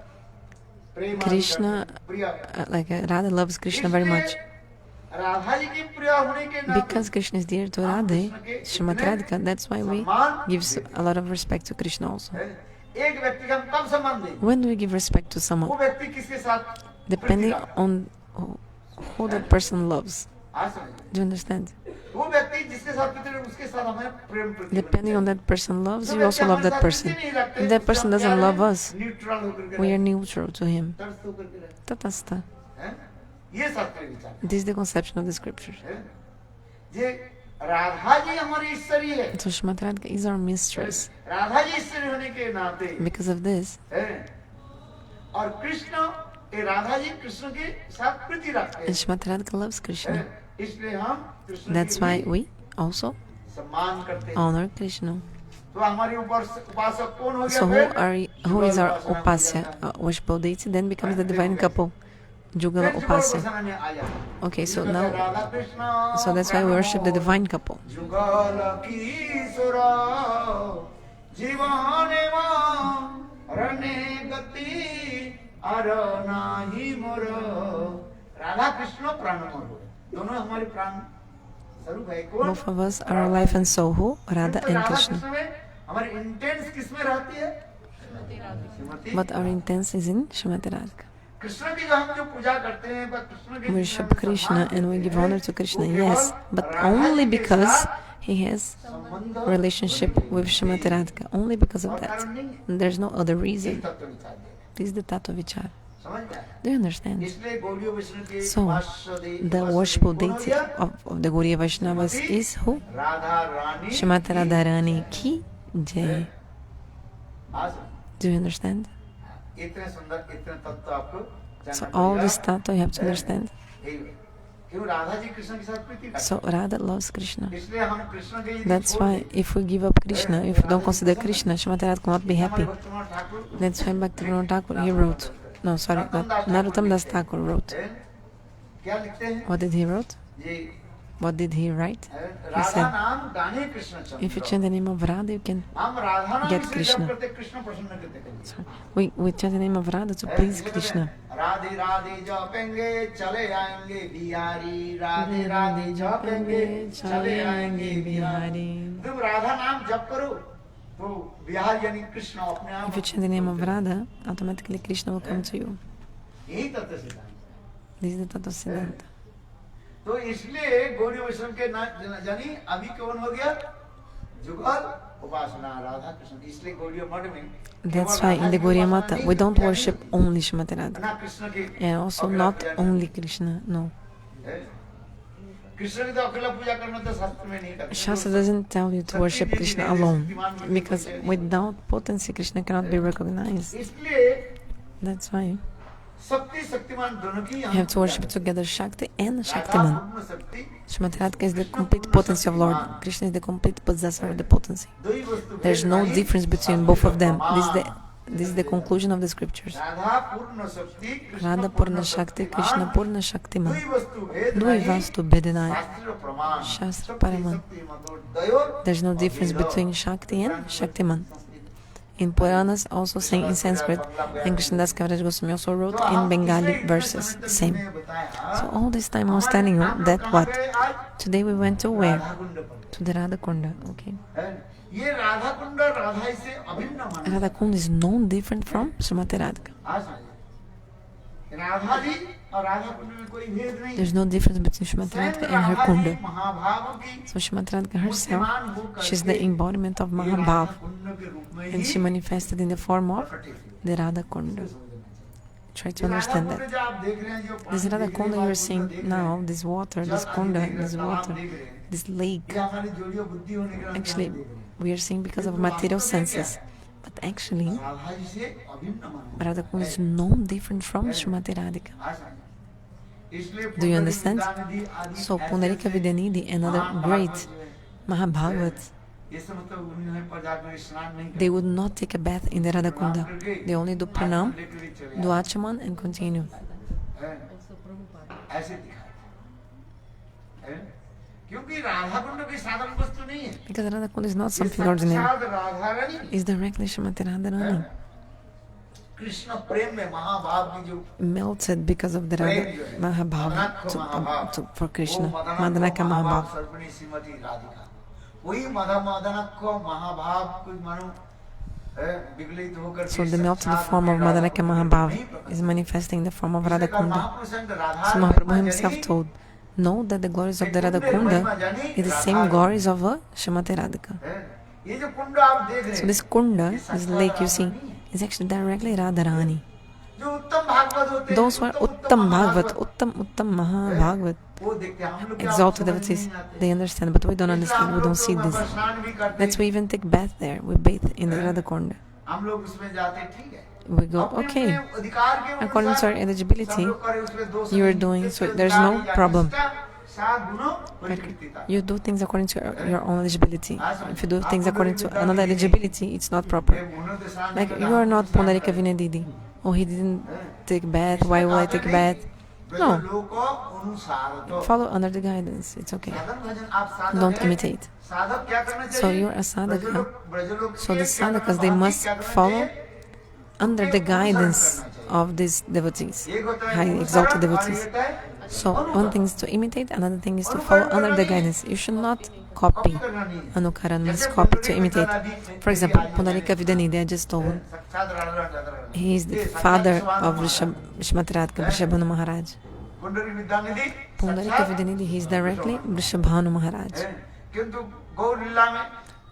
Krishna, Radha loves Krishna very much. Because Krishna is dear to Radha, Srimati Radhika, that's why we give a lot of respect to Krishna also. When do we give respect to someone? Depending on who that person loves. Do you understand? Depending on that person loves, you also love that person. If that person doesn't love us, we are neutral to him. Tatasta. This is the conception of the scriptures. So Srimati Radhika is our mistress. Because of this, and Srimati Radhika loves Krishna. That's why we also honor Krishna. So who is our Upasya, worshipable deity, then becomes the divine couple, Jugala Upasya. Okay, so now, so that's why we worship the divine couple. Both of us are our life and soul. Who? Radha and Krishna. But our intent is in Srimati Radhika. We worship Krishna and we give honor to Krishna, yes, but only because he has relationship with Srimati Radhika. Only because of that. And there's no other reason. This is the Tattva Vichar. Do you understand? So, the worshipful deity of the Gaudiya Vaishnavas is who? Srimati Radharani Ki Jai. Do you understand? So, all this tattva you have to understand. So, Radha loves Krishna. That's why if we give up Krishna, if we don't consider Krishna, Srimati Radhika will not be happy. That's why Bhaktivinoda Thakur, he wrote. No, sorry, Narottam Das Thakur wrote. What did he wrote? What did he write? He Radha said, नाम गाने Krishna if you Chandra chant the name of Radha, you can. हम राधा नाम get इसलिए Krishna. जप करते कृष्ण प्रसन्न करते कभी So we chant the name of Radha to please Krishna. Radhe Radhe जपेंगे चले आएंगे बिहारी राधे राधे जपेंगे चले आएंगे बिहारी तुम राधा नाम जप करो तो बिहार यानी कृष्ण अपने आप If you chant the name of Radha, automatically Krishna will come to you. यही तत्व सिद्धांत This is the Tattva Siddhanta. तो इसलिए गौड़ी वैष्णव के जानी अभी कौन हो गया जुगल उपासना राधा कृष्ण इसलिए गौड़ी मठ में That's why in the Gauriya Mata we don't worship only Srimati Radha ना कृष्ण के and also not only Krishna. No, Krishna की तो अकेला पूजा करना तो शास्त्र में नहीं करते Shastra doesn't tell you to worship Krishna alone because without potency Krishna cannot be recognized. इसलिए That's why शक्ति शक्तिमान दोनों की you have to worship together Shakti and Shaktiman. शक्ति Srimati Radhika is the complete potency of Lord. Krishna is the complete possessor of the potency. दो ही वस्तु There's no difference between both of them. This is the conclusion of the scriptures. Radha पूर्ण शक्ति Radha Purna Shakti, Krishna Purna दो Shaktiman. ही वस्तु भेद Dui नहीं vastu bedinai. शास्त्र प्रमाण Shastra शक्ति Paraman. शक्ति मतलब दयो There's no difference between Shakti and Shaktiman. In Puranas, also saying in Sanskrit, and Krishnadas Kaviraj Goswami also wrote in Bengali verses, same. So all this time I was telling you that what? Today we went to where? To the Radha Kunda, okay? ये राधा कुंड राधा से अभिन्न माना Radha Kunda is no different from Srimati Radhika. Radha ji और राधा कुंड में कोई भेद नहीं There's no difference between Srimati Radhika and her Kunda. महाभाव की So Srimati Radhika herself, she's the embodiment of Mahabhav, कुंड के रूप में and she manifested in the form of the Radha Kunda. Try to understand that. जो आप देख रहे हैं जो This Radha Kunda you're seeing now, this water, this Kunda, this water, this lake, ये हमारी जोड़ियों बुद्धि होने के नाते actually हम देख रहे हैं। we are seeing because of material senses. But actually, Radha ji से अभिन्न माना Radha Kunda is no different from Srimati Radhika. इसलिए Do you understand? पुंडरीक आदि So ऐसे Pundarika ऐसे Vidyanidhi, another महान great भागवत जो है, Mahabhagavat, ये सब मतलब उन्होंने प्रजात में स्नान नहीं they would not take a bath in the Radha Kunda. They only do pranam, किया do achaman and continue. ऐसे दिखाया है? क्योंकि राधा कुंड की साधारण वस्तु नहीं है Because Radha Kunda is not ये something ordinary. साक्षात Radha Rani It's directly Srimati Radharani, Krishna प्रेम में महाभाव की जो melted because of the Radha Mahabhav for Krishna. Madanaka Mahabhav. Sarvani Shrimati Radhika वही मदनक महाभाव को मानो विगलित होकर So the melted form of Madanaka Mahabhav is manifesting in the form of Radha Kunda. So Mahaprabhu himself told, know that the glories of the Radha Kunda is the same glories of Srimati Radhika. ये जो कुंड आप देख रहे So हैं this Kunda, this lake you see, is actually directly Radharani. जो उत्तम भागवत होते हैं Those who are Uttam Bhagavat, Uttam Mahabhagavat, वो देखते हैं हम लोग क्या exalted समझ devotees, नहीं आते। they understand, but we don't understand, we don't see हम लोग this. स्नान भी करते That's why we even take bath there, we bathe in the Radha Kunda. हम लोग उसमें जाते हैं, ठीक है We go, अपने okay, अपने अधिकार के according to our अनुसार eligibility, सब लोग करें, उसमें दोष you are नहीं। doing, so जिसके there's अधिकार no या problem. निष्ठा, सात गुणों परिकीर्तिता। You do things according to your own eligibility. If you do things according to another eligibility, it's not proper. ये गुणों के साथ Like, निकला, you are not हम लोग Pundarika Vinay Oh, he didn't take bath, why will I take bath? No, ब्रजलोक अनुसार तो follow under the guidance, it's okay. साधन भजन आप साधक Don't हैं। imitate. साधक क्या करना चाहिए? So you are a sadhaka. ब्रजलोक So के the क्या करना sadhakas, they चाहिए? must क्या करना follow चाहिए? under the guidance of these devotees, एक होता है highly exalted अनुसरण, और devotees. एक होता है So one thing is to imitate, another thing is to follow under the guidance. You should not copy. Copy करना नहीं है। Anukaran means जैसे copy, to Pundarik imitate. Vidyadhish For example, में Pundarika Vidyanidhi, I just told, साक्षात Radha he is the ये साक्षात father Swami of Maharaj. Srimati Radhika, Vrishabhanu Maharaj. Pundarik Vidyanidhi Pundarika साक्षात Vidyanidhi, he is directly Vrishabhanu Maharaj. है। किंतु गौर लीला में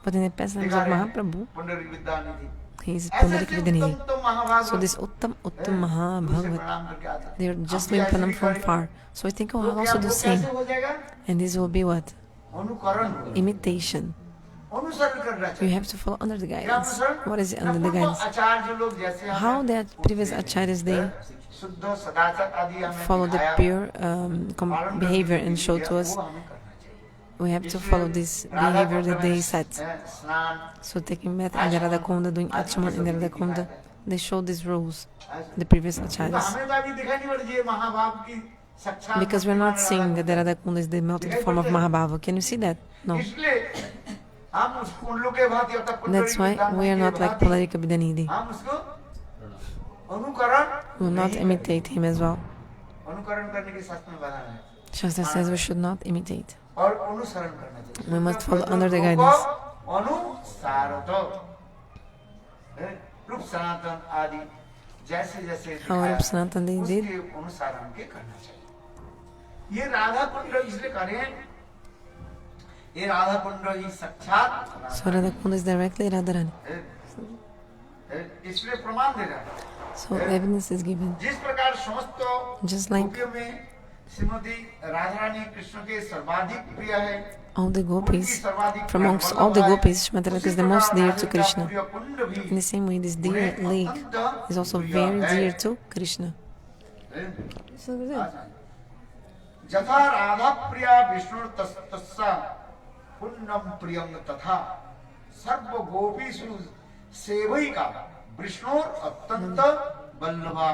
But in the pastimes of Mahaprabhu, Pundarik Vidyanidhi he is ऐसे Pundarika ऐसे Vidyanidhi. उत्तम महाभागवत So this Uttam उसे Mahabhagavat, प्रणाम करके आता है। they are just आप doing भी ऐसे pranam भी from करें। far. So I think, oh, तो I'll क्या also do वो same. कैसे हो जाएगा? And this will be what? अनुकरण होगा। Imitation. अनुसरण करना You चाहिए। have to follow under the क्या guidance. अनुसरण? What is it ना under the पूर्व guidance? आचार्य लोग जैसे हमें How the previous acharyas, they शुद्ध सदाचार आदि हमें follow the दिखाया, pure पालन behavior करने and के show लिए to us. वो हमें करना चाहिए। We have to इसलिए follow this Radha behavior that Kund they में, set. स्नान So taking bath in the Radha Kunda, doing achaman in the Radha Kunda, they show these rules, ऐसा। the previous तो acharyas. हमें तो अभी दिखाई नहीं पड़ रही है महाभाव की साक्षात Because we're not saying that the Radha Kunda is the melted form of Mahabhava. Can you see that? No. इसलिए हम उस कुंडलों के भांति अर्थात कुंडली That's why we are not like Pularika Bidanidhi. हम उसको अनुकरण We will not imitate him as well. अनुकरण करने की शास्त्र में बाधा है Shastra says we should not imitate. और अनुसरण करना चाहिए We must follow under the guidance. अनुसारत रूप सनातन आदि जैसे जैसे How दिखाया, Rup Sanatan did. उसके अनुसार हमके करना चाहिए। ये राधा कुंड इसलिए करें, ये राधा कुंड ही साक्षात So Radha Kunda is directly Radharani. इसलिए प्रमाण दे रहा है। So evidence is given. जिस प्रकार समस्त Just like गोपियों में श्रीमती राधा रानी कृष्ण के सर्वाधिक प्रिय है, all the उनकी gopis, सर्वाधिक from amongst all the gopis, Shrimati Radhika is the most dear to Krishna. In the same way, this dear lake is also very dear to Krishna. So जथा राधा प्रिया विष्णु तस्सा पुण्यम प्रियम तथा सर्व गोपीषु सेवैका विष्णु अत्यंत वल्लभा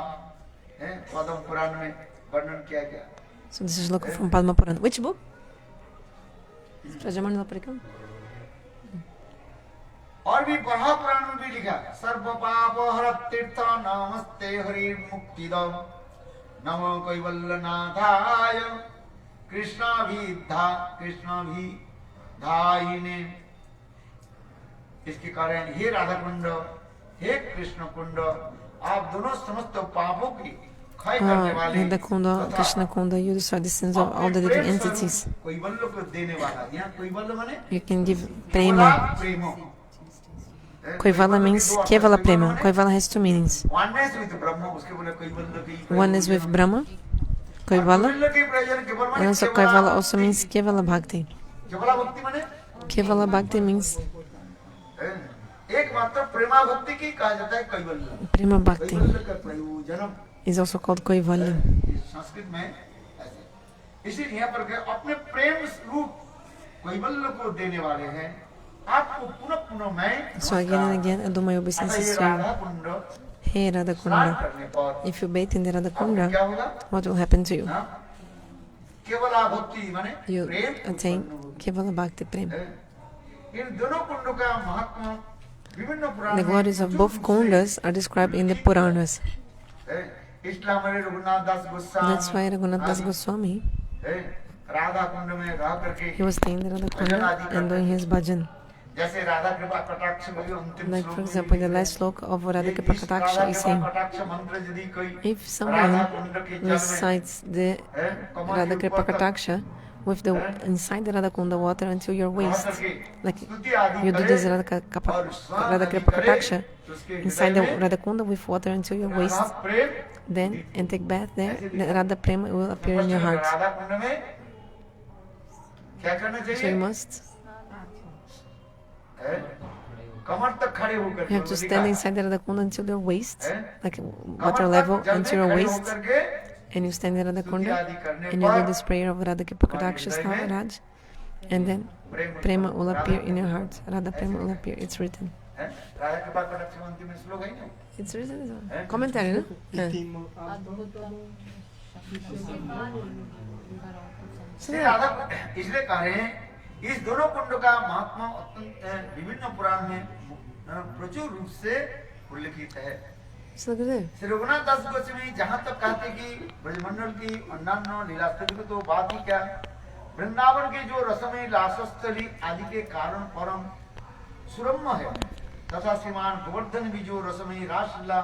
है, पद्म पुराण में वर्णन किया गया। So this is look from Padma Purana. Which book? Prajamana Parikam? और भी बड़ा पुराण में भी लिखा सर्व पाप हर तीर्थ नमस्ते हरि मुक्ति दो नमो कैवल्यनाथाय कृष्णाभि धायिने। इसके कारण हे राधा कुंड, हे कृष्ण कुंड, आप दोनों समस्त पापों की क्षय करने वाले Radha Kunda, Krishna Kunda, you destroy the sins of all the living entities. कैवल्य को देने वाला, यहाँ कैवल्य माने You can give prema. प्रेमो। Kaivala means Kevala Prema. Kaivala has two meanings. Oneness with Brahma, उसके बोले कैवल्य की One is with Brahma, Kaivala, कैवल्य के प्रयोजन केवल and माने also Kaivala also means Kevala Bhakti. केवला भक्ति माने Kevala Bhakti means एक मात्र प्रेमा भक्ति की कहा जाता है कैवल्य। Prema Bhakti. कैवल्य का प्रयोजन Is also called Kaivalya. Sanskrit में ऐसे। इसीलिए यहाँ पर अपने प्रेम रूप कैवल्य को देने वाले हैं। आपको पुनः पुनः मैं So again and again, I do my obeisances to Radha you. Kund Hey Radha स्नान Kunda, करने पर if you bathe in the Radha आपको Kunda, क्या होगा? what will happen to you? हाँ? केवला भक्ति माने You प्रेम attain उत्पन्न Kevala Bhakti Prema. होगा। इन दोनों कुंडों का महत्व विभिन्न पुराण The glories of both Kundas are described in the Puranas. इस्लाम में रघुनाथ दास Goswami That's why Raghunath Das Goswami, Radha Kund में रह करके he was staying in the Radha Kunda and doing his bhajan. जैसे राधा कृपा कटाक्ष में अंतिम Like for श्लोक example, in the last sloka of Radha Kripa Kataksha is saying, कटाक्ष मंत्र यदि कोई if someone recites the Radha Kripa Kataksha with the inside the Radha Kunda water until your waist, like you do this Radha Kripa Kataksha inside the Radha Kunda with water until your waist, Prem then and take bath there, the Radha Prema will appear in your heart. Radha Kund में क्या करना So you चाहिए? must, कमर तक खड़े होकर you have to stand inside the Radha Kunda until your waist, like water level until your waist, and you stand in Radha Kunda and you do this prayer of Radha Kripa Kataksha Raj, and then Prema will appear in your heart. Radha Prema will appear. It's written. Radha कृपा कटाक्ष में अंतिम श्लोक है ना? It's written as well. Commentary, no? Yeah. Shri Radha इसलिए कह रहे हैं इस दोनों कुंड का महात्मा अत्यंत विभिन्न पुराण में प्रचुर रूप से उल्लिखित है। So look at that. Shri Raghunath दास गोस्वामी जहाँ तक कहते कि ब्रजमंडल की अन्यान्य लीलास्तुति की तो बात ही क्या, वृंदावन के जो रसमयी लासस्थली आदि के कारण परम सुरम्य है, तथा श्रीमान गोवर्धन भी जो रसमयी रासलीला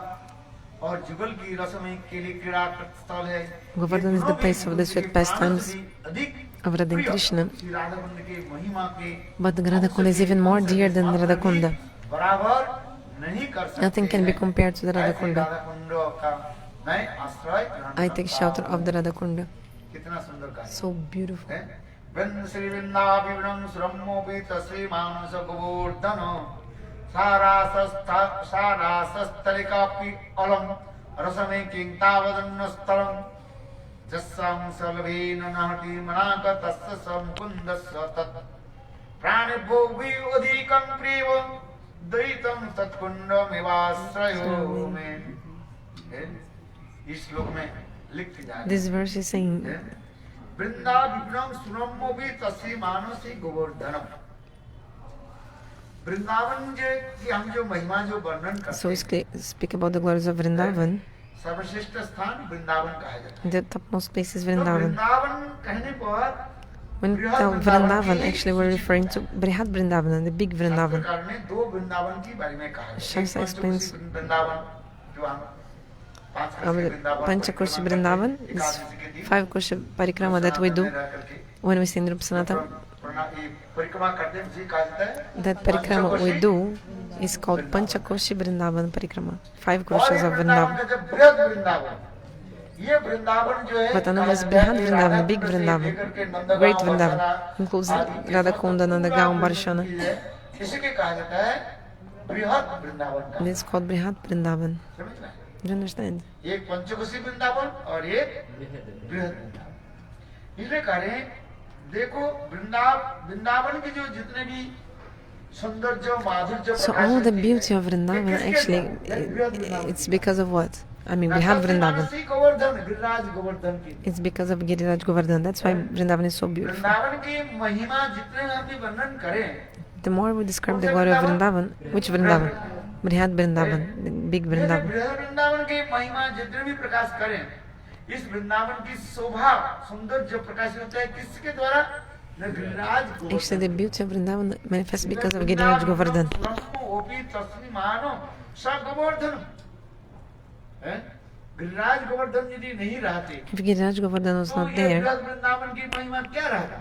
और जुगल की रसमयी के लिए क्रीड़ा स्थल है। Govardhan is the place of the sweet pastimes of Radha and Krishna, Shri Radha Kund के महिमा के but Radha Kunda is even more dear than Radha Kunda. बराबर नहीं कर सकते। Nothing can be compared to the Radha Kunda. Radha Kund का मैं आश्रय ग्रहण I take shelter of the Radha Kunda. कितना सुंदर कार्य So beautiful. है। वृंद श्री वृंदाविवनं श्रमोपित श्री मानस गोवर्धन सारासस्तलिकापि अलम रसमे किंतावदन्न स्थलम जस्सं सलभेन नहति मनाक तस्य समुकुन्दस्य तत् प्राणिभो अधिकं प्रिय द्वैतं तत्कुण्डमेवाश्रयो मे। इस श्लोक में लिख के जा This verse is saying, वृंदा विप्लव सुनमो भी तस्वी मानसी गोवर्धनम। वृंदावन जे की हम जो महिमा जो वर्णन so करते we speak about the glories of Vrindavan. सर्वश्रेष्ठ स्थान वृंदावन कहा जाता है। The topmost place is तो Vrindavan. वृंदावन कहने पर When Vrindavan, actually we're referring to Brihat Vrindavan, the big Vrindavan. शास्त्रकार ने दो वृंदावन के बारे में कहा है। Shastra एक explains पंचकोशी वृंदावन जो हम Panchakoshi Vrindavan is 5 Koshi Parikrama that we do when we sing Rupsanata. परिक्रमा करते हैं उसे कहा जाता है That parikrama we do is called Panchakoshi Vrindavan Parikrama. 5 और Koshas ये of वृंदावन Vrindavan. का जब बृहद वृंदावन ये वृंदावन जो है But another is Brihat Vrindavan, big Vrindavan, great Vrindavan, includes Radhakunda, Nandagaon, Barshana. इसी के कहा जाता है बृहद वृंदावन का। And it's called Brihat Vrindavan. समझ रहे हैं? Do you understand? एक पंचकोशी वृंदावन और एक बृहद वृंदावन। इसलिए कह रहे हैं देखो वृंदावन के जो जितने भी सौंदर्य माधुर्य So all the beauty of Vrindavan actually, it's because of what? I mean, we have Vrindavan. Govardhan Giriraj Govardhan की It's because of Giriraj Govardhan. That's why Vrindavan is so beautiful. Vrindavan की महिमा जितने हम भी वर्णन करें The more we describe the glory of Vrindavan, which Vrindavan? Brihat Vrindavan, the big जैसे Vrindavan. बृहद वृंदावन की महिमा जितने भी प्रकाश करें इस वृंदावन की शोभा सौंदर्य प्रकाशित होता है किसके द्वारा न Giriraj Govardhan. Actually, the beauty of Vrindavan manifests because of Giriraj Govardhan. ओपी तस्मी मानो स गोवर्धन है? गिरिराज गोवर्धन यदि नहीं रहते If Giriraj Govardhan was तो not ये there, बृहद वृंदावन की महिमा क्या रहता?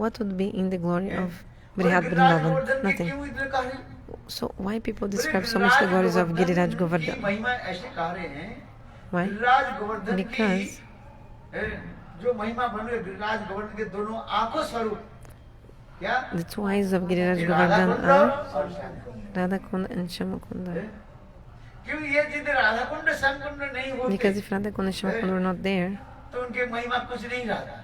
what would be in the glory of और Brihat गिरिराज Vrindavan? गोवर्धन की Nothing. क्यों इतने कहा है? So why people बोले describe so much the glories of Giriraj की Govardhan? महिमा ऐसे कहा रहे हैं Why? गिरिराज गोवर्धन की Because जो महिमा बन रही है गिरिराज गोवर्धन के दोनों आंखों स्वरूप क्या the 2 eyes of Giriraj ये Govardhan राधाकुंड are और श्यामकुंड। Radhakunda and Shamakunda. क्यों ये जितने राधाकुंड श्यामकुंड नहीं होते Because if Radhakunda and Shamakunda were not there, तो उनके महिमा कुछ नहीं रहता।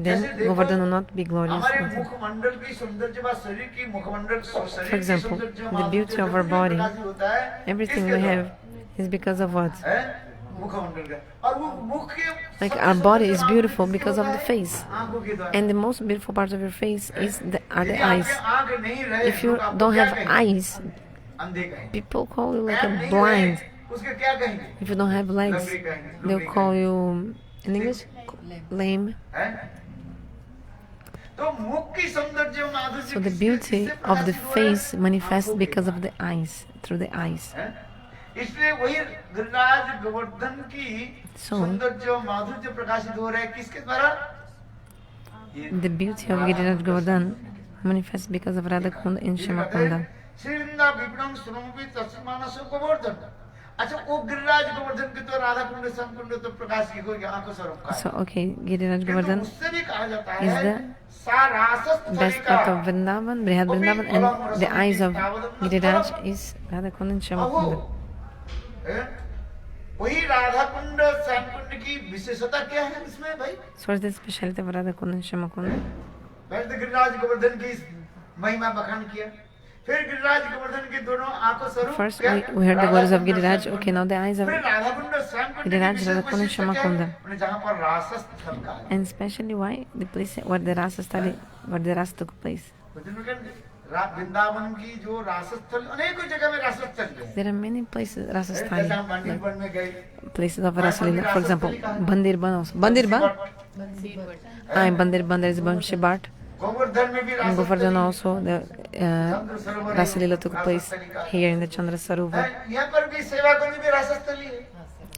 then Govardhan will not be glorious. हमारे Nothing. मुखमंडल की सौंदर्य व शरीर की मुखमंडल शरीर For example, the beauty of our body, everything we have is because of what? मुखमंडल का और वो मुख के Like our body is beautiful because of the face. आंखों के द्वारा And the most beautiful part of your face are the यदि eyes. आपके आंख नहीं रहे If you तो आपको don't क्या have कहेंगे? eyes, अंधे कहेंगे। people call you like पैर a नहीं blind. रहे, उसके क्या कहेंगे? If you don't have legs, लंगड़ी कहेंगे, they'll लुगड़ी call you, in English, lame. हैं? तो मुख की सौंदर्य और माधुर्य So the किससे- beauty किससे of the प्रकाशित हो रहा है? face manifests आंखों के because of the eyes, through the eyes. हैं? इसलिए वही गिरिराज गोवर्धन की So- सौंदर्य और माधुर्य प्रकाशित हो रहा है किसके द्वारा? ये The beauty of Giriraj Govardhan manifests because of Radhakunda and Shamakunda. Shri वृंदा विपिनम सुनमपि तस्मानसो गोवर्धन। अच्छा वो गिरिराज गोवर्धन के तो राधा कुंड संकुंड तो प्रकाश की कोई आंखों स्वरूप का है। So, okay, Giriraj किंतु Govardhan उससे भी कहा जाता is है the सारासस्थली best का part of Vrindavan, Brihat Vrindavan, and the eyes of Giriraj is Radhakunda and Shamakunda. हैं? वही राधा कुंड श्याम कुंड की विशेषता क्या है इसमें भाई? So, what's the specialty of Radhakunda and Shamakunda? पहले तो गिरिराज गोवर्धन की महिमा बखान किया, फिर गिरिराज गोवर्धन के दोनों आंखों स्वरूप First, क्या? we heard the glories of Radha Kund, Giriraj. Shyam Kund. Okay, now the eyes of फिर राधा कुंड श्याम कुंड की Giriraj, विशेष Radha कुंड, विशेषता श्याम क्या है? कुंड। उन्हें जहाँ पर रासस्थल कहा है। and especially why the place where the Rasa study, where the Rasa took place. Vrindavan की जो रासस्थल अनेकों जगह में रासस्थल है। There are many places Rasa जैसे study, हम मंदिर में गए, places of Rasa Leela. For example, Bandir Ban also. Bandir Ban? In Bandir Ban there is Banshi Bhat. Govardhan में भी In रासस्थल Govardhan है। also the Rasa Leela took place here in the Chandra Sarovar. यहाँ पर भी सेवा कुंज भी रासस्थल ही है।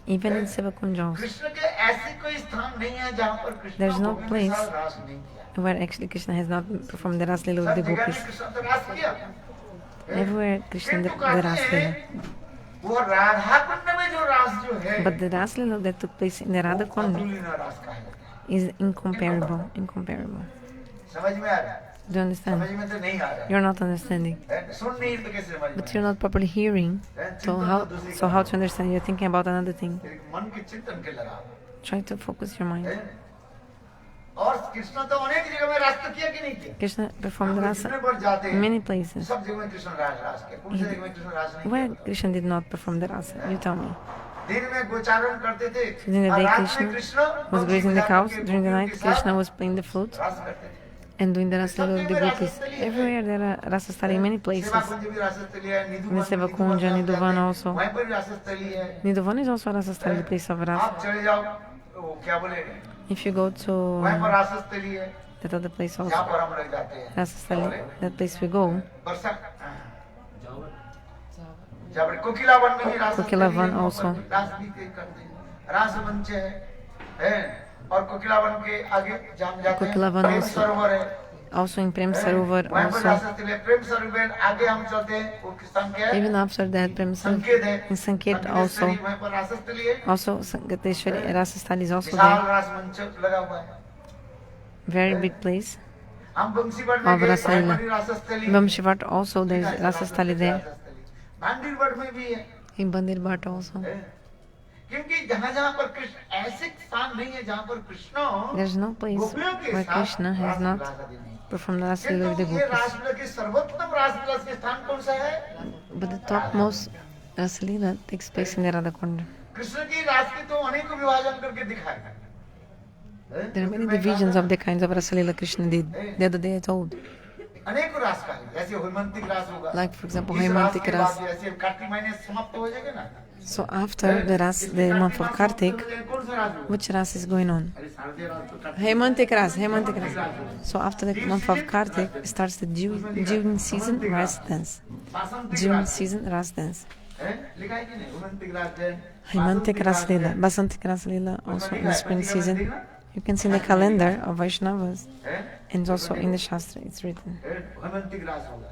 Even in Sevakunja also, Krishna के ऐसी कोई स्थान नहीं है जहाँ पर कृष्ण There's no गोपियों के place साथ रास नहीं किया। where actually Krishna has not performed the Rasa Leela with the सब जगह gopis. में कृष्ण तो रास किया। Everywhere Krishna did किंतु the कहते Rasa हैं, Leela. वो राधा कुंड में जो रास जो है But the Rasa Leela that took place in the Radha Kund अतुलनीय रास कहा जाता है। is incomparable. Incomparable. समझ में आ रहा है? Do you understand? समझ में तो नहीं आ रहा है। You're not understanding. सुन नहीं तो कैसे समझ में But you're not properly hearing. So how to understand? You're thinking about another thing. मन के चिंतन के लगा Try to focus your mind. और कृष्ण तो अनेक जगह में रास तो किया कि नहीं किया? Krishna performed हम rasa जितने बार जाते in हैं many places. सब जगह में कृष्ण रास किया। कौन सी जगह में कृष्ण रास नहीं Where किया? Krishna did not perform the rasa? You tell me. दिन में गोचारण करते थे During the और day, रात में Krishna Krishna was grazing the बंसी cows. बजाकर During the गोपियों night, के साथ Krishna was playing the flute रास करते थे। and doing the Rasalila with the सब जगह gopis. रासस्थली है। Everywhere there are Rasastali in many places. सेवा कुंज भी रासस्थली है, In the Nidhuvan Seva Kunja, Nidhuvan also. वहीं पर भी रासस्थली है। Nidhuvan is also a Rasastali, the place of आप Ras. चले जाओ वो क्या बोले If you go वहीं to पर रासस्थली है that other place जहाँ also, पर हम रह जाते हैं। Rasastali, that place we go, वर्षा जब कोकिलावन में भी रासस्थली Kokilavan है, वहाँ पर also. भी रास भी करते हैं। रासमंच है और कोकिलावन के आगे जहाँ हम जाते हैं Kokilavan प्रेम also. सरोवर है। also in Prem Sarovar वहाँ पर also. रासस्थली है, प्रेम सरोवर आगे हम चलते हैं वो किसान क्या है Even after that, Prem संकेत है in Sanket also. वहाँ पर रासस्थली है Also, Sankateshwari Rasastali is also Vishal there. रासमंच लगा हुआ है। Very big place. हम बंसीवाड़ में Of गए Rasaila. वहाँ पर भी रासस्थली है। Vamshivat also, there is Rasastali there. भांडीरगढ़ में भी है In Bandir Bhat also. क्योंकि जहाँ जहाँ पर कृष्ण ऐसे स्थान नहीं है जहाँ पर कृष्ण There's no place गोपियों के where साथ Krishna has not रासलीला करते हैं। performed the Rasalila with the किंतु ये gopis. रासलीला की सर्वोत्तम रासलीला के स्थान कौन सा है? But the topmost Rasalila takes place in the Radhakonda. Krishna की रास की तो अनेकों विभाजन करके दिखाए। There are many divisions of the kinds of Rasalila Krishna did. The other day I told. अनेकों रास का है जैसे होमंतिक रास होगा Like for example, इस रास Haimantik के Ras. बाद जैसे कार्तिक महीने समाप्त हो जाएगा ना So after the Ras, the month of Kartik, कौन सा रास होगा? which Ras is going on? अरे शारदीय रास तो Kartik Haimantik Ras, Haimantik Ras. So after the month of Kartik starts the June season Ras dance. बासंतिक June रास season Ras dance. है लिखा है कि नहीं होमंतिक रास है Haimantik Ras Lila, Basantik Ras Lila also in the spring season. You can see in the calendar of Vaishnavas and also in the Shastra it's written. होमंतिक रास होगा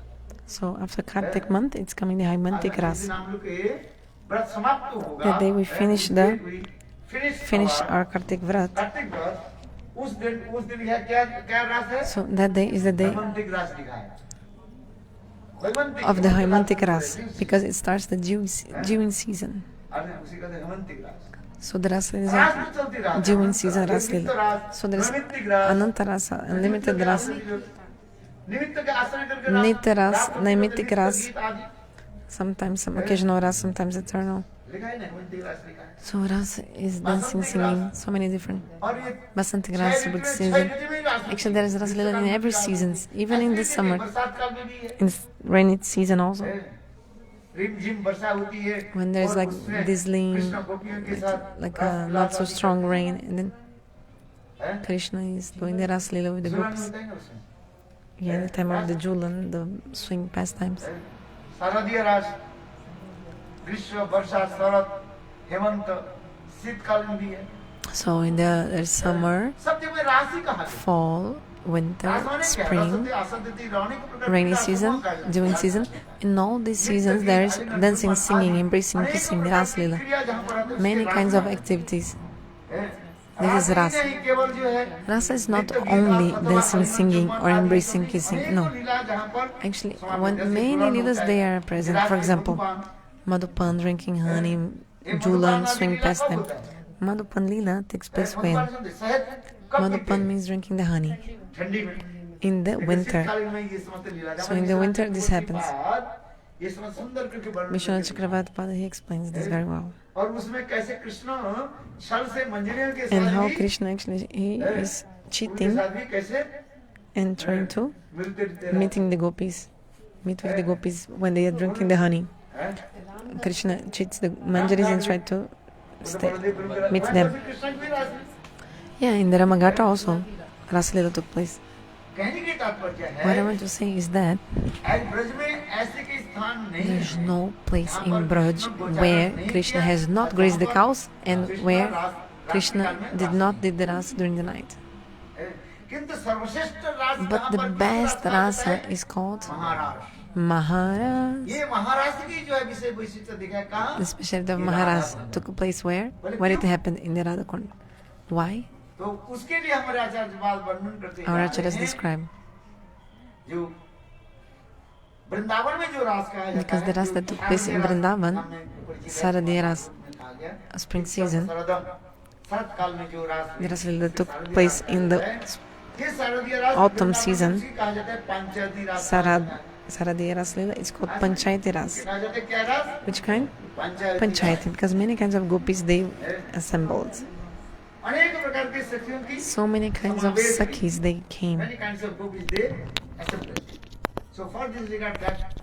So after Kartik month it's coming the Haimantik Ras. नाम लोग के व्रत समाप्त होगा The day we finish finish our our Kartik Vrat. Kartik व्रत उस दिन है क्या रास है So that day is the day होमंतिक रास लिखा है होमंतिक of the Haimantik Ras because it starts the June season. अरे उसी का होमंतिक रास So the Ras is रास a में चलती रास June season Ras Lila. So there is निमित्तिक रास Ananta Rasa, unlimited Ras, निमित्त के आश्रय करके Nitya Ras, रास Naimitik Ras, गीत आदि sometimes some occasional Ras, sometimes eternal. लिखा है ना होमंतिक रास लिखा है So Ras is dancing, singing, so many different. और ये Basantik Ras, Spring season. Actually, there is Ras Lila in every seasons, even in the summer, बरसात काल में भी है in the rainy season also. रिमझिम वर्षा होती है When there is और like उसमें drizzling, कृष्ण गोपियों के साथ like रास not so Leela strong rain, and then है? Krishna is doing the Ras Lila with the Jhulan gopis. होता है ना उसमें Yeah, in the time of the Julan, the swing pastimes. शारदीय रास ग्रीष्म वर्षा शरद हेमंत शीतकाल में भी है So in there's summer, सब जगह रास ही कहा है fall, winter, रास माने क्या spring, रसते असंतति रहने को प्रकार rainy रास season, कहा जाता है। June season. In all these seasons, there is dancing, singing, embracing, kissing, the Ras Lila. क्रिया जहाँ पर आते हैं, Many उसके kinds रास of activities. है। This is he ras. नहीं, केवल जो है Rasa is not नित्य गीत, only अथवा dancing, हरिनाम, singing, चौपाल or आदि embracing, सभी kissing. अनेकों No. लीला जहाँ पर Actually, समाप्त when जैसे many जुलान leelas होता they है, are present. विराट For के example, मधुपान, Madhupan drinking honey, ये Julan मधुपान आदि swing लीला कब pastime. होता है? Madhupan Leela takes place मधुपान when? समझे, शहद कब पीते Madhupan हैं? means drinking the honey ठंडी में in the लेकिन winter. शीतकालीन में ये समझते लीला जब So in the Vishwanath winter this Chakraborty happens. बाद ये समझ सुंदर करके वर्णन Vishwanath करके Chakravarti Pada, he explains this very well. और उसमें कैसे कृष्ण छल से मंजरियों के And साथ how भी Krishna actually, he is उनके cheating साथ भी कैसे and trying to मिलते रहते meeting the gopis, meet with the gopis when they are drinking the honey. हैं? Krishna cheats the manjaris and tries to stay, meet वहाँ them. पर भी कृष्ण की रास है। Yeah, in the Ramagata also, Rasalila took place. कहने की तात्पर्य है What I want to say is that आज ब्रज में ऐसे के स्थान नहीं there's है no place in Braj where Krishna has not grazed the cows and where Krishna did not did the rasa during the night. किंतु सर्वश्रेष्ठ रास But जहाँ the पर best कृष्ण रास rasa है, is called महाराज Maharaj. ये महाराज की जो है विषय वैशिष्ट दिखा कहाँ The specialty of Maharaj took place where? Where it happened in the Radhakund. Why? तो उसके लिए हमारे आचार्य बात वर्णन करते Our हैं acharyas describe. जो वृंदावन में जो रास कहा जाता Because है the ras that took place in Vrindavan, Saradiya ras, a spring season, शरद काल में जो रास the ras that took place in the ये शारदीय रास autumn वृंदावन season, में उसी कहा जाता है पंचवटी रास Sarad, Saradiya Raslila is called Panchayati Ras. कहा जाता है क्या रस? Which kind? Panchayati Panchayati, because many kinds of gopis they assembled. अनेक प्रकार के सखियों की So many kinds of sakhis they came. many kinds of gopis they accepted. So for this regard that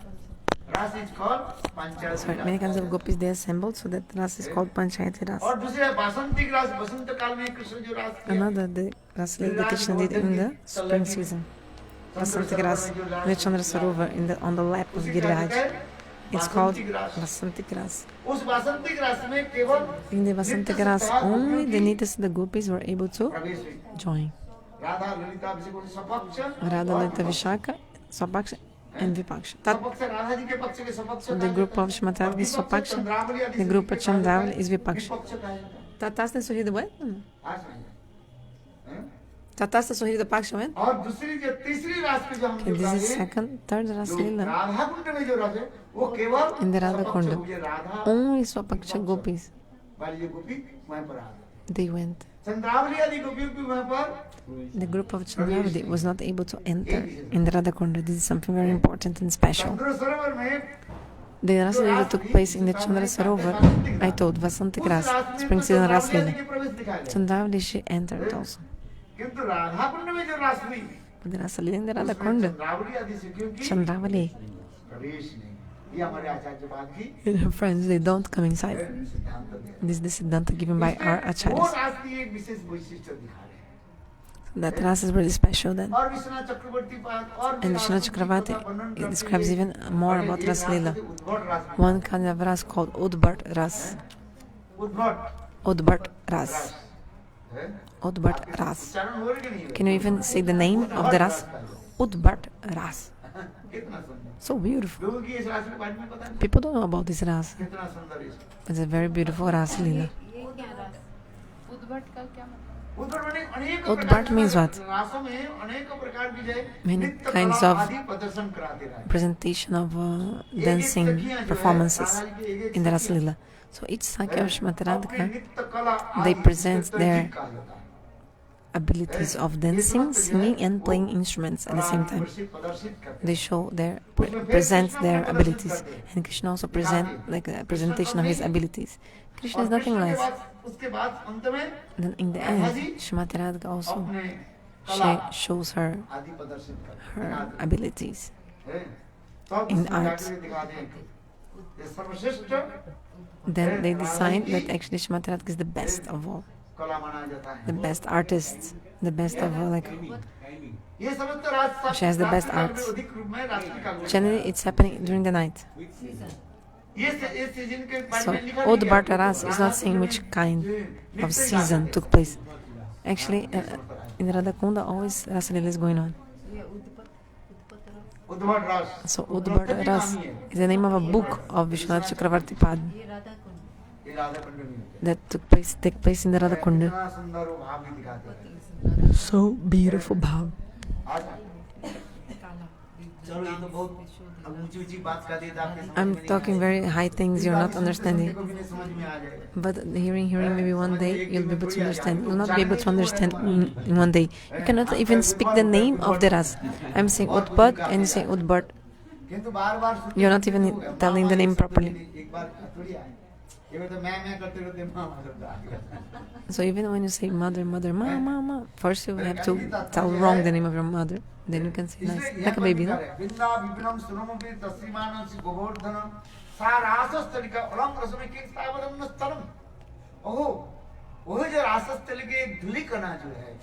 ras is called Panchayati Sorry, many kinds of gopis they assembled, so that ras is called Panchayati Ras. और दूसरा वासंतिक रास वसंत काल में कृष्ण जो रास किया Another the Raslila that Krishna did in the spring season. Vasantik Ras, in the Chandra Sarovar, on the lap of Giriraj. It's called Vasantik Ras. उस वासंतिक रास में केवल In the Vasantik Ras, only the Nitas, the gopis were able to प्रवेश हुई join. Radha Lalita अभिषेक सपक्ष Radha, Lalita, Vishaka, Swapaksha, and Vipaksha. That, सपक्ष राधा जी के पक्ष के सपक्ष so the group of Shmatad is Swapaksha, the group of Chandravali is Vipaksha. विपक्ष कहा जाता है Tatasta Suhida what? आज समझे हैं? Tatasta Suhida Paksha when? और दूसरी जो तीसरी रास में जो हम Okay, जो this is कहा second, third जो Raslila. राधा कुंड में जो रस है वो केवल In the Radha सपक्ष Kunda. हुए राधा Only Swapaksha gopis, वाली जो गोपी वहीं पर आ गए they went. चंद्रावली आदि गोपियों भी वहीं पर The group of Chandravali was not able to enter in the Radhakonda. This is something very important and special. चंद्र सरोवर में The Raslila took place in the Chandra Sarovar. I told Vasantik Ras, spring season Raslila. के प्रवेश दिखाया गया Chandravali she entered also. किंतु राधा कुंड में जो रास हुई But the Raslila in the उसमें Radhakonda, चंद्रावली आदि सखियों की Chandravali प्रवेश नहीं ये हमारे आचार्य पाद की and her friends, they don't come inside. सिद्धांत है This is the Siddhanta given by our वो acharyas. रास की एक विशेष वैशिष्ट्य दिखा रहे हैं That Ras is really special then. और विश्वनाथ चक्रवर्ती पाद और And Vishnu Chakravarti it describes even more about Raslila. One kind of Ras called Udbart Ras. Udbhata Udbart Ras. है Udbart Ras. उच्चारण हो रही कि नहीं Can you even say the name of the Ras? Udbart Ras. कितना सुंदर So beautiful. लोगों की इस राशि के बारे में पता नहीं People don't know about this Ras. कितना सुंदर है It's a very beautiful Ras Leela. ये क्या रस उद्भट का क्या मतलब उद्भट माने अनेक उद्भट प्रकार के means what? रासों में अनेक प्रकार की जय Many नृत्य kinds कला of आदि प्रदर्शन कराते रहे Presentation of dancing performances in the Ras Leela. So each Sakya of अपनी Shmataradhika, नृत्य कला they आदि present से their तरजीह कहा जाता है। abilities of dancing, singing, and playing instruments at the same time. प्रदर्शित करते They show their present their abilities, and Krishna also present like a presentation of his abilities. Krishna is nothing less. उसके बाद अंत में Then in the end, Shrimati Radhika also अपने कला shows her आदि प्रदर्शित करते her abilities. हैं। तब in उसमें art. जाकर दिखा दें कि ये सर्वश्रेष्ठ Then they decide that actually Shrimati Radhika is the best of all, कला माना जाता है the best artist, the best of all. Like ये समस्त राज She has the best arts. अधिक रूप में राष्ट्रीय काल generally, it's happening during the night. ये सीजन के बारे So में लिखा नहीं Od गया। Bhartaras is not saying which kind of season took place. Actually, in Radhakunda, always Rasalila is going on. उद्भट रास So Udbharta Ras is the name of a book of Vishwanath Chakravarti Pad ये राधा कुंड में that take place in the Radhakunda. इतना सुंदर वो भाव भी दिखाते हैं So beautiful bhav. आज चलो ये तो बहुत अब ऊंची ऊंची बात कर दी तो आपके समझ I'm में नहीं talking very high things you're not understanding. को भी नहीं समझ में आ जाएगा But hearing, maybe one day you'll be able to understand. You'll not be able to understand in one day. You cannot even speak the name of the Ras. I'm saying Udbhat and you say Udbhat. किंतु बार-बार You're not even telling the name properly. एक बार थोड़ी आए ये तो मैं करते रहते मां शब्द आ गया So even when you say mother, ma, first you have to tell wrong the name of your mother. Then you can say nice, like a baby, no? बिंदा विपिनम सुनमपि तस्मानं सि गोवर्धन सारासस्तलिका अलंग रसमे के सावरम स्तरम ओहो वो जो रासस्थल के धूलिकणा जो है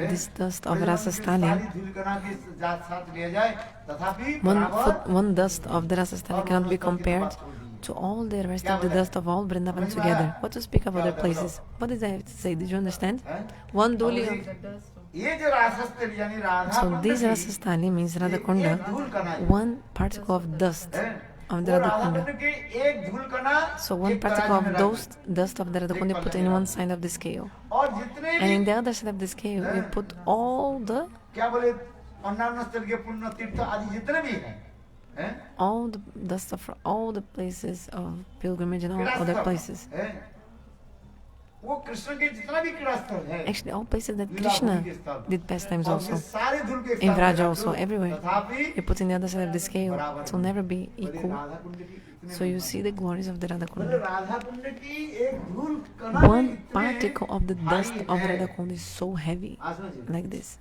This dust of Rasastali, धूलिकणा के साथ लिया जाए तथापि one dust of the Rasastali cannot be compared to all the rest of the dust of all Vrindavan together. What to speak of other places? What did I have to say? Did you understand? One duli of... ये जो रासस्थल यानी Radha So this Rasastali means Radhakunda, one particle of dust of the Radhakunda. के एक धूलकणा So one particle of dust of the Radhakunda put in one side of the scale. और जितने And भी in the other side of the scale, you put all the क्या बोले Annan स्थल के पुण्य तीर्थ आदि जितने भी हैं all the dust of all the places of pilgrimage and all other places. वो कृष्ण के जितना भी क्रीड़ा स्थल है, Actually, all places that Leela Krishna भूमि के स्थल, did pastimes और also, ये सारे धुल के in स्थान Vraja में also, रखो, everywhere. तथापि You put in the other side of the scale, बराबर it will never be बोले equal. राधा कुंड की इतने So you महिमा see the glories of the Radha बोले Kunda. राधा कुंड की एक धूल कणा भी One इतने particle of the dust भारी of है। Radha Kunda is so heavy, हाँ, समझिए। like this,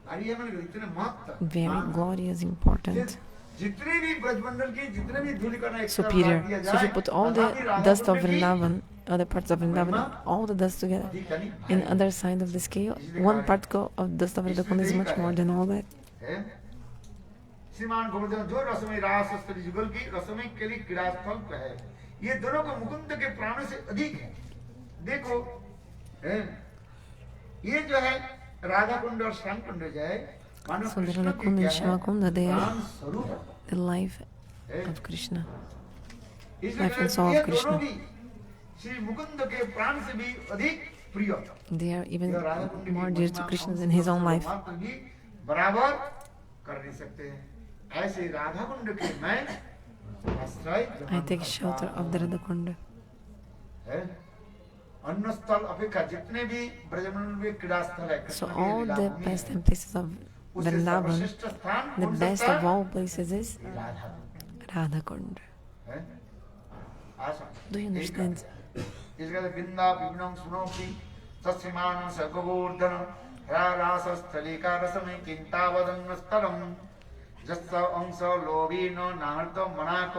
भारी है मैंने कहा, इतने महत्व, very हाँ। glorious, important, जितने भी ब्रजमंडल की जितने भी धूल कणा एक तरफ superior. रख दिया So if you जाए, put all तथापि the राधा dust of कुंड की Vrindavan, other parts of Vrindavan, all the dust together, अधिक यानी in भारी other side of the scale, one particle of dust of Radha Kunda is much more than all that. है। श्रीमान गोवर्धन जो रसमय रास स्तरी जुगल की रसमय के लिए क्रीड़ा स्थल है, ये दोनों को मुकुंद के प्राणों से अधिक है। देखो है, ये जो है राधा कुंड और श्याम कुंड जो है, मानो So the कृष्ण Radha की Kunda क्या and Shama है, Kunda, they are प्राण स्वरूप the life है। of Krishna. इसलिए life and soul ये of Krishna. दोनों भी श्री मुकुंद के प्राण से भी अधिक प्रिय, They are even यह राधा कुंड की more dear to महिमा Krishna हम than his own life. मात्र भी बराबर कर नहीं सकते हैं। ऐसे राधा कुंड के मैं आश्रय I ग्रहण take करता shelter of the हूँ। Radha Kunda. है? अन्य स्थल अपेक्षा जितने भी ब्रजमंडल में क्रीड़ा स्थल है, So कृष्ण की all लीला the भूमि है, pastime places of उससे Vrindavan, सर्वश्रेष्ठ स्थान the कौन सा best स्थान? of all places is Radha Kund Radha Kunda. है? आशा। Do you understand? इसका बिंदा विघ्नं सुनोपि तस्मान् सर्गोवर्धन रासस्थलिका रसमे किंतावदन्नस्तरम् जस्स अंश लोभीन नाहर्त मनाक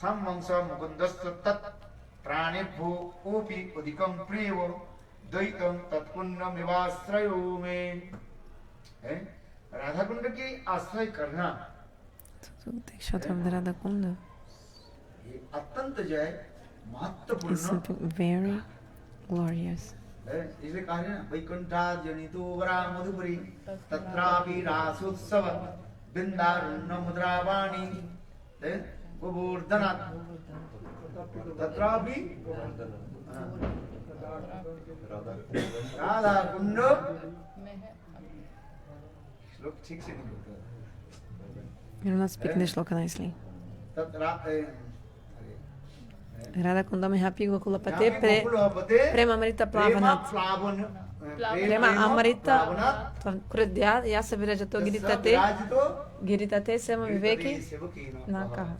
समंश मुकुन्दस्य तत् प्राणेभ्यो ओपि अधिकं प्रियो द्वैतं तत्पुण्यमिवाश्रयो मे। है? राधा कुंड की आश्रय करना So take shelter of the Radha Kunda ये अत्यंत जो है is महत्वपूर्ण something very glorious. है। इसलिए कहा है ना वैकुंठा जनितो वरा मधुपुरी तत्रापि रासोत्सव बिंदारण्य मुद्रावाणी है गोवर्धनाथ तत्रापि राधा कुंड श्लोक ठीक से नहीं बोलते You're not speaking the shloka nicely. तत्रा Radha Kunda में happy Gokula Pate Prema Amrita Plavanat. Prema Amrita Kruddya Yasa Virajato Giritate Giritate Sema Viveki Nakaha.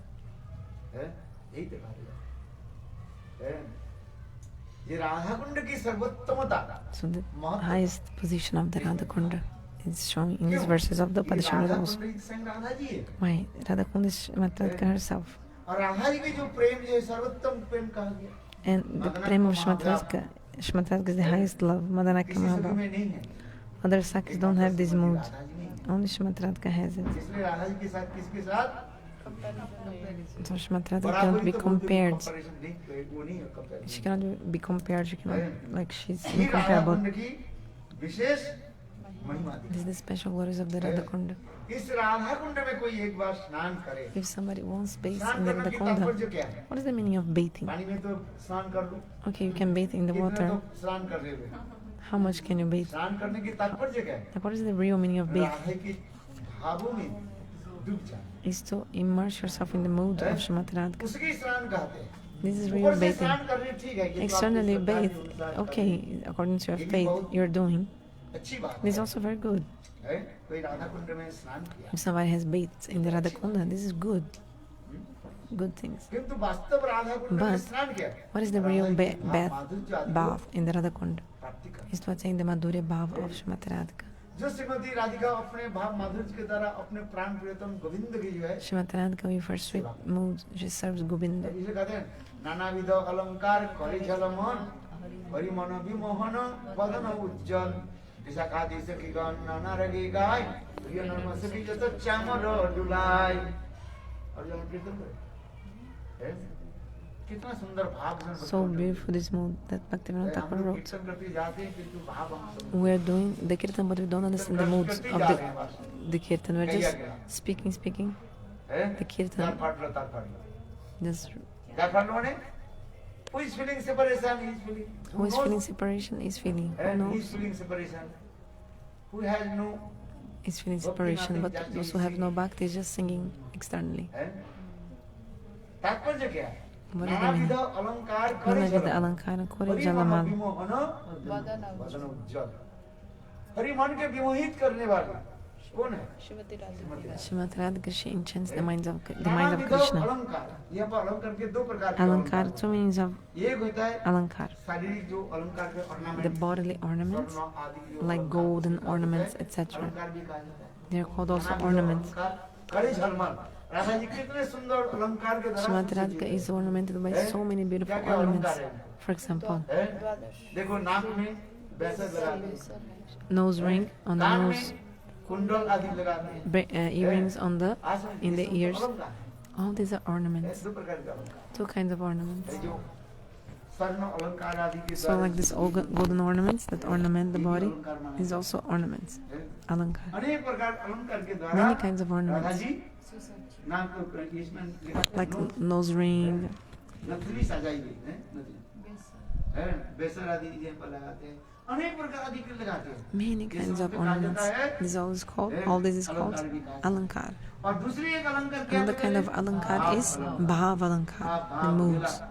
यही तो बात है। ये राधा कुंड की सर्वोत्तमता So the highest position of the Radha Kunda is shown in these verses of the Upanishad also. Radha ji है Why? Radha Kunda is Shrimatradka herself. और राधा जी की जो प्रेम जो है सर्वोत्तम प्रेम कहा गया, And the prema of Shrimatradka, Shrimatradka is the highest love. Madanaka किसी सभी Mahabhava. में नहीं है। Other sakis don't have this mood. Radha ji नहीं है। Only Shrimatradka has it. इसलिए राधा जी के साथ किसके साथ So Shrimatradka बराबरी cannot be तो बोलते हैं, compared. comparison नहीं, वो नहीं है comparison। She cannot be compared. She cannot, like she's he Radha incomparable. कुंड की विशेष महिमा दी। This is the special glories of the Radha Kunda. इस राधा कुंड में कोई एक बार स्नान करे, If somebody wants bathe स्नान in the करने Radha की Kunda, तात्पर्य क्या है? what is the meaning of bathing? पानी में तो स्नान कर लो, Okay, you can bathe in the कितने water. तो स्नान कर रहे हो। How much can you bathe? स्नान करने की तात्पर्य क्या है? Like, what is the real meaning of bath? Radhe के भावों में डूब जाना, Is to immerse yourself in the mood of Shrimatradka. उसकी स्नान कहते हैं। This is ऊपर real से bathing. स्नान करने ठीक है, ये तो आपकी Externally श्रद्धा के bathe, अनुसार okay, करनी according to your faith, you're doing. अच्छी बात This is है। also very good. है? कोई राधा कुंड में स्नान किया, If somebody has bathed in the Radha Kunda, this is good. Good things. किंतु वास्तव राधा कुंड में But स्नान किया, what is the real Radha के bath, माधुर्य आदि को bath in the Radha Kunda? प्राप्ति करना। Is to attain the Madhurya Bhav of Shrimatradka. जो श्रीमती राधिका अपने भाव माधुर्य के द्वारा अपने प्राण प्रियतम गोविंद की जो है, Shrimatradka, with her sweet mood, she serves Govinda. इसे कहते हैं नानाविध अलंकार करि झलमन हरि मन विमोहन वदन उज्जवल विशाखादिश की गण नाना रगी गाय प्रिय नर्म सभी जत चामर डुलाय। और जब कीर्तन करे, कितना सुंदर भाव में So beautiful this mood that Bhaktivinoda हम Thakur लोग wrote. कीर्तन करते जाते हैं किंतु भाव हम समझ We are doing the kirtan, but we don't understand the moods of the kirtan. We're just speaking हैं। the kirtan. तार फाड़ लो, तार फाड़ लो, Just तार फाड़ लो ने who is feeling separation, he is feeling, who is knows? feeling separation is feeling. Who And he knows is feeling separation. Who has no is feeling separation, but those who have no bhakti is just singing externally. है? तात्पर्य क्या है? What does that mean? नानाविध अलंकार करे Nanavida जलम। alankara kore Hari मन jalamal. Vimohan वदन वदन उज्ज्वल। हरि मन के विमोहित करने वाले कौन है? Shrimati Radhika Srimati Radhika, she enchants the mind of नानाविध Krishna. अलंकार, यहाँ पर अलंकार के दो प्रकार के Alankar, two meanings of एक होता है alankar. शारीरिक जो अलंकार के The ornament, bodily ornaments, स्वर्ण आदि जो like अलंकार golden होते हैं, ornaments, etc. अलंकार भी कहा जाता है। They are called also नानाविध ornaments. अलंकार करे झलमल। राधा जी कितने सुंदर अलंकार के द्वारा Srimati Radhika is ornamented by so many beautiful क्या-क्या ornaments. अलंकार है? For example, है? द्वादश देखो नाक में बैसर लगाते हैं, nose ring on the कान में nose, कुंडल आदि लगाते हैं, earrings on the आसन in the ये सब ears. अलंकार है। All these are ornaments. दो प्रकार के अलंकार Two kinds of ornaments. है जो स्वर्ण अलंकार आदि के So द्वारा like this golden ornaments that ornament the ये भी body अलंकार माना is also ornaments. है। Alankar. अनेक प्रकार अलंकार के द्वारा Many kinds of Radha ornaments. जी नाक को इसमें लिखा Like है, nose ring, नथुनी सजाई गई है, नथुनी है, बेसर आदि यहाँ पर लगाते हैं, अनेक प्रकार आदि के लगाते हैं। many kinds of ornaments. This is always called, all this is called alankar. और दूसरी एक अलंकार क्या Another kind of alankar is bhav alankar, the moods.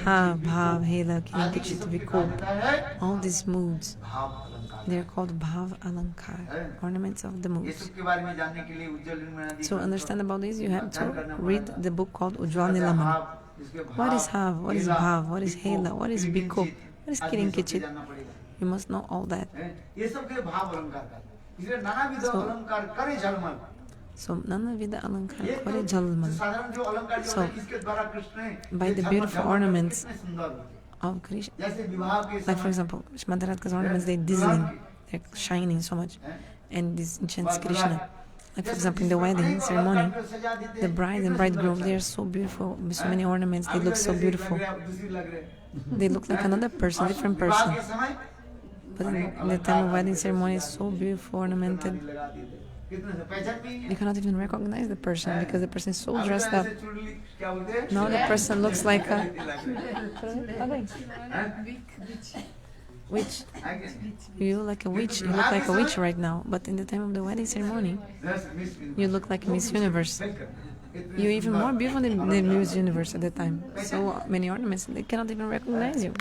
Ha, bhav, hela, kinkachit, vikop. All these moods, भाव अलंकार they are called bhav alankar, ornaments of the ये moods. सब के बारे में जानने के लिए उज्जवल नीलमणि To understand about this, you have to read the book called Ujjwal Nilamani. What is Hav? What is Bhav? What is Hela? What is Bikop? What is Kirinkichit? You must know all that. ये सब के भाव अलंकार का इसलिए नानाविध अलंकार करे झलमल So Nanavida Alankar ये Kore तो Jalman साधारण जो अलंकार जो So, है इसके द्वारा कृष्ण ने by ये the झलमल beautiful झलमल ornaments कितने सुंदर होते हैं। of Krishna. जैसे विवाह के Like for समय example, Shmadharatka's ornaments, they're dazzling, they're shining so much. And this enchants Krishna. Like for example, in the wedding ceremony, the bride and bridegroom, they are so beautiful, with so many ornaments, they look so beautiful. They look like another person, different person. But in the time of wedding ceremony, it's so beautiful, ornamented. You cannot even recognize the person because the person is so dressed up. Now the person looks like a witch. You look like a witch. You look like a witch right now. But in the time of the wedding ceremony, you look like Miss Universe. You're even more beautiful than the Miss Universe at the time. So many ornaments, they cannot even recognize you.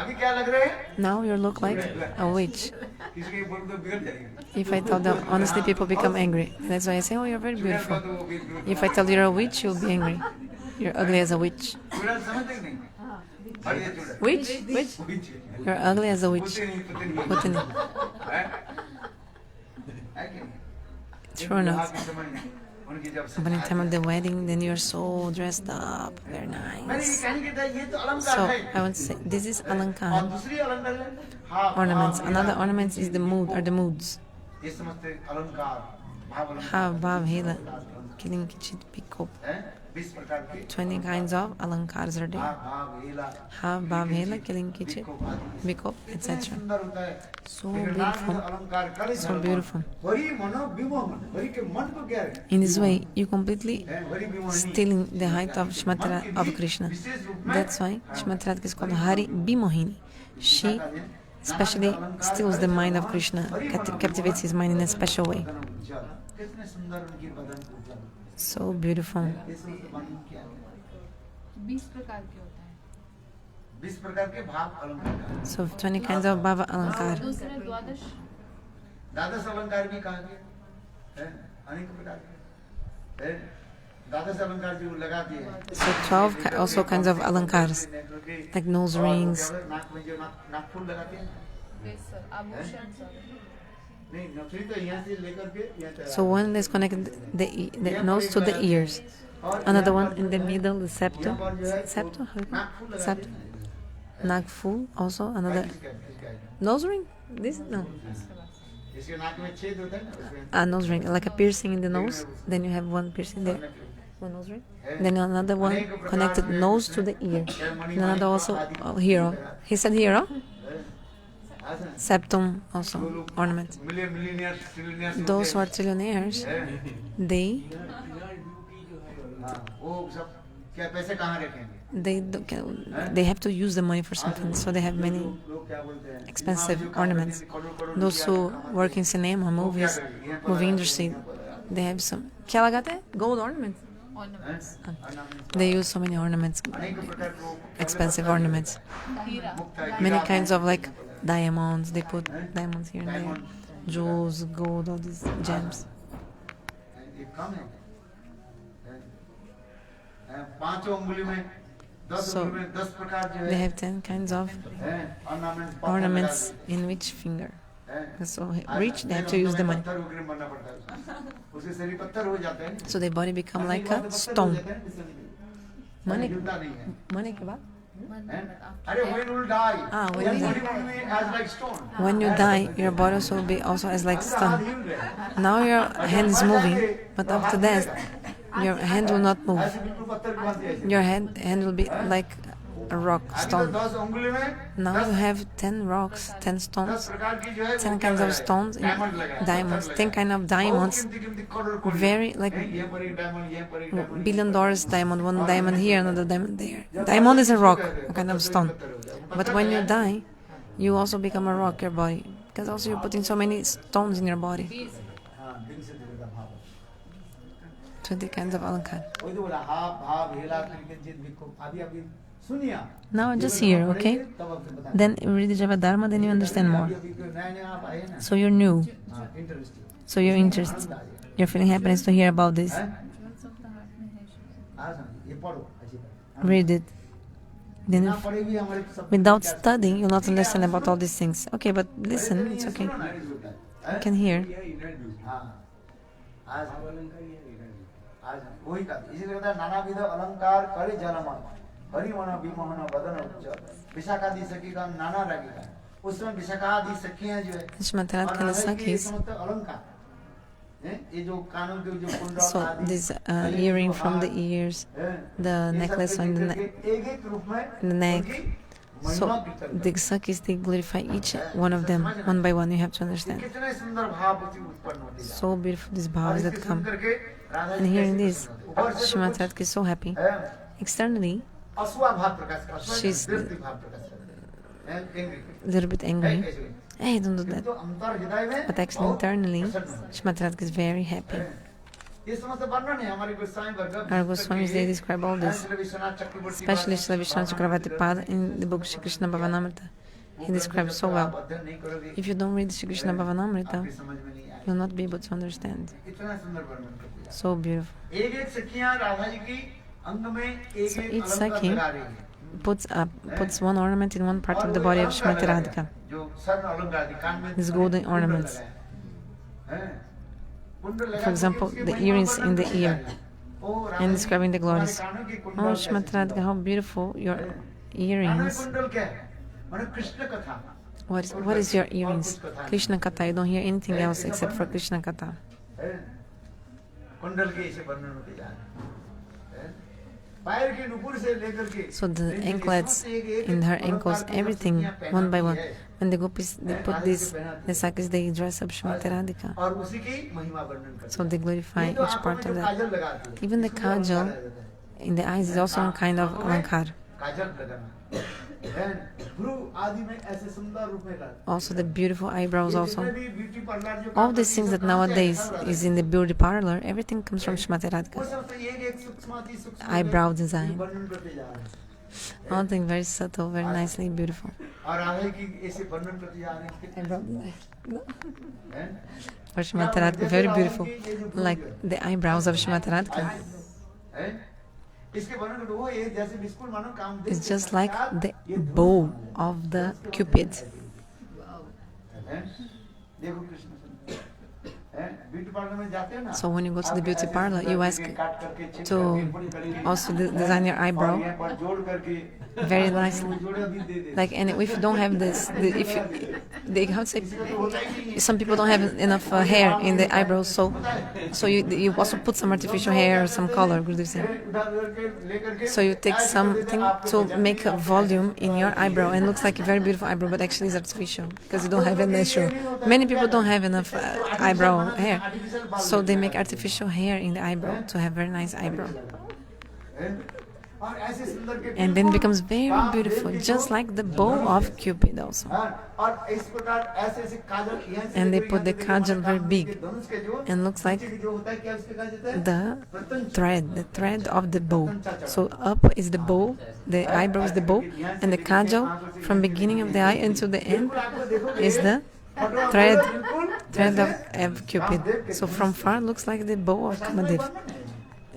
अभी क्या लग रहे हैं? Now you look like a witch. किसी के बोल तो बिगड़ जाएगी। If I tell them, honestly, people become angry. That's why I say, oh, you're very beautiful. If I tell you you're a witch, you'll be angry. You're ugly as a witch. चूड़ा समझते कि नहीं? अरे ये चूड़ा। Witch? Witch? Witch। You're ugly as a witch. Putni, Putni. Putani. हैं? है कि नहीं? True enough. विवाह के समय उनकी जब But in the time of the wedding, then you're so dressed up. Very मैंने ये nice. कहने के था ये तो अलंकार So है। I would say this is और alankar दूसरी अलंकार है हाँ, ornaments. हाँ, Another हाँ, ornaments is the mood or the moods. ये समझते अलंकार भाव अलंकार Ha, bhav, hela, kilim, kichit, pikop. हैं? 20 प्रकार के 20 kinds of alankars are भाव there. भाव हेला Ha, bhav, hela, kilim, kichit, विकोप आदि। vikop, कितने etc. सुंदर होता है So लेकिन नानाविध beautiful. अलंकार करे So झलमल। beautiful. हरि मनो विमोहन हरि के मन को क्या है In this way, you completely हैं? Hari विमोहनी stealing the height of Shmatara of Krishna. That's why Shmatara is called Hari Bimohini. She especially steals the mind of Krishna, captivates his mind in a special way. कितने सुंदर उनकी बदन को उज्ज्वल। So beautiful. ये सब वर्णन किया गया। 20 प्रकार के होता है 20 प्रकार के भाव अलंकार So 20 kinds of Bhava Alankar. दूसरे द्वादश द्वादश अलंकार भी कहा गया है अनेक प्रकार के है द्वादश अलंकार जो लगाते हैं So 12 also kinds of Alankars, like nose rings. नाक में जो नाकफूल लगाते हैं बेसर आभूषण सब नहीं नथुनी तो यहाँ से लेकर के यहाँ तक So one is connected the nose to the ears. Another one in the middle, the septum. Septum? Septum. Nagful also. Another nose ring? This? No. इसके नाक में छेद होता है ना उसमें A nose ring, like a piercing in the nose. Then you have one piercing there. One nose ring. Then another one connected nose to the ear. And another also here. He said here. Septum also ornament. Millionaires Those who are trillionaires, they वो सब क्या पैसे कहाँ रखेंगे they have to use the money for something, so they have many लोग क्या बोलते हैं expensive ornaments. Those who work in cinema, movies, movie industry, they have some. क्या लगाते हैं? Gold ornaments. Ornaments. They use so many ornaments, अनेक प्रकार को expensive ornaments. Hira. Many kinds of like diamonds. They put diamonds here and there, jewels, gold, all these gems. ये कम है पांचों उंगली में 10 So, उंगली में 10 प्रकार जो They है have 10 kinds of ornaments in which finger. They're so rich, they have to use the money. पत्थर वगैरह बनना पड़ता है उसके शरीर पत्थर हो जाते हैं So their body become like a stone. Money, हिलता नहीं है money के बाद? अरे when you die When your you body die. will be as like stone When you die, your body also will be also as like stone. Now your hand is moving, but after death, your hand will not move. ऐसे बिल्कुल पत्थर की भांति ऐसे Your hand will be like a rock, अभी तो stone. 10 उंगली में Now you have 10 rocks, 10 10 stones, प्रकार की जो है 10 kinds of stones, डायमंड लगा है diamonds, 10 kind of diamonds, very like ये पर एक डायमंड ये पर एक diamond $1 billion diamond, one diamond here, another diamond there. Diamond is a rock, a kind of stone. But when you die, you also become a rock, your body. Because also you're putting so many stones in your body. हाँ दिल से दिल का भाव 20 kinds of alankar. वही तो बोला हाव भाव हेला त्रिकंचित विक्षोभ अभी अभी सुनिए Now just hear, okay? तब आपसे बता Then you read the Javadharma, then you understand more. अभी नया नया आप आए ना So you're new. हाँ interesting So you're interested. You're feeling happiness to hear about this. हैं Jewels of the heart में है शायद. हाँ समझ ये पढ़ो अच्छी बात Read it. Then ना if, पढ़े भी हमारे सब without studying, you'll not understand about all these things. Okay, but listen, it's okay. You can hear. हाँ आज आज वही का इसीलिए कहता है नानाविध अलंकार करे जनमन हरिमन विमोहन बदन उच्च विशाखादि सखी का नाना लगेगा उसमें विशाखादि सखियां जो है Shmatarat और राधा जी के Kalasakis. समस्त अलंकार हैं ये जो कानों के जो कुंडल So आदि this earring from the ears, हैं, the ये सब necklace के on the करके एक रूप में the neck. उनकी So महिमा कीर्तन the करते Sakis, they glorify each one of them, one by one. You have to हैं। understand. कितने सुंदर भाव उसकी उत्पन्न होते हैं So beautiful these और bhavas इसके that सुन come. करके राधा And जी hearing कैसे this, प्रसन्न होते हैं। ऊपर से तो Shmatarat is so happy. कुछ, हैं, Externally, असुआ भाव प्रकाश कर She's- विरक्ति भाव प्रकाश कर हैं, angry। a little bit angry. Hey, don't do that. किंतु अंतर हृदय में But actually, बहुत internally, प्रसन्न होते हैं। Shmatarat is very happy. ये समस्त वर्णन है हमारे गोस्वामी वर्ग Our Goswamis, they describe all this. Vishwanath Chakraborty Especially Srila Vishwanath Chakravarti Pad in the book Shri Krishna Bhavanamrita. He describes so well. अध्ययन नहीं करोगे If you don't read Shri Krishna Bhavanamrita, आपकी समझ में नहीं आएगा you'll not be able to understand. इतना सुंदर वर्णन करते हैं So beautiful. एक एक सखियां राधा जी की अंग में एक So एक each अलंकार Sakhi लगा रही है Puts one ornament in one part और of the वो body of अलंकार Shrimati लगाया, Radhika. जो स्वर्ण अलंकार थी कान में These golden कुंडल ornaments. लगाया, हैं? कुंडल लगा For example, करके उसकी the महिमा earrings वर्णन in the करते ear जा रही है। ओ Radha and ji, describing the glories. तुम्हारे कानों की कुंडल Oh, कैसी Shrimati Radhika, सुंदर। how beautiful your कानों में earrings. कुंडल क्या है माने कृष्ण कथा What is your earrings? Krishna Katha. You don't hear anything else except for Krishna Katha. हैं? कुंडल के ऐसे वर्णन होते जा रहे हैं पैर के नुपुर से लेकर के So the anklets in her ankles, everything one by one. When the gopis they put this, the Sakis they dress up Shrimati Radhika. और उसी की महिमा वर्णन करते So they glorify हैं। तो each आंखों part में of जो that. काजल लगाते हैं, Even the इसमें अलंकार kajal आ जाता है। in the eyes is also a kind of आंखों में alankar. काजल लगाना हैं? भ्रू आदि में ऐसे सुंदर रूप में लगाते हैं। Also the beautiful eyebrows ये also. जितने भी ब्यूटी पार्लर जो All काम these करती things है, that सब कहाँ से आए? nowadays सब Radha is ji. in the beauty parlor, everything comes from Shrimati वो Radhika. सब तो एक सूक्ष्माति सूक्ष्म Eyebrow में design. वर्णन करते जा रहे हैं। All things very subtle, very nicely beautiful. और राधा की ऐसे वर्णन करते जा रहे हैं कितने हैं? For Shrimati Radhika, very beautiful. Like the eyebrows of Shrimati Radhika. हैं? इसके वर्णन करते वो ये जैसे बिल्कुल मानो काम It's just like the bow of the Cupid. हैं? देखो कृष्ण हैं? ब्यूटी पार्लर में जाते हैं ना So when you go to the beauty parlor, you ask काट करके छिल to करके, बड़ी करके, also design your और eyebrow यहाँ पर जोड़ करके very nicely. वो जोड़े भी दे दे Like, and if you don't have this, if you, they how to say, तो होता ही नहीं है। some people don't have enough hair in the eyebrows, so you also put some artificial hair or some color, good to say. उधर करके लेकर के So you take something to make a volume in your eyebrow and looks like a very beautiful eyebrow, but actually it's artificial because you don't have it natural. Many people don't have enough eyebrow hair, so they make artificial hair in the eyebrow to have very nice eyebrow. हैं? और ऐसे सुंदर के and then बिल्कुल becomes very Kamadeva beautiful, के just जो like the bow of Cupid also. हाँ, और इस प्रकार ऐसे ऐसे काजल यहाँ से And they जो put यहाँ the से देखो kajal हमारे very कामदेव big के धनुष के जो and looks like नीचे की जो होता है क्या उसके कहा जाता है the thread of the bow. So up is the bow, the eyebrow is the bow, and the kajal from beginning of the eye until the end is the thread of Cupid. So from far looks like the bow of Kamadev,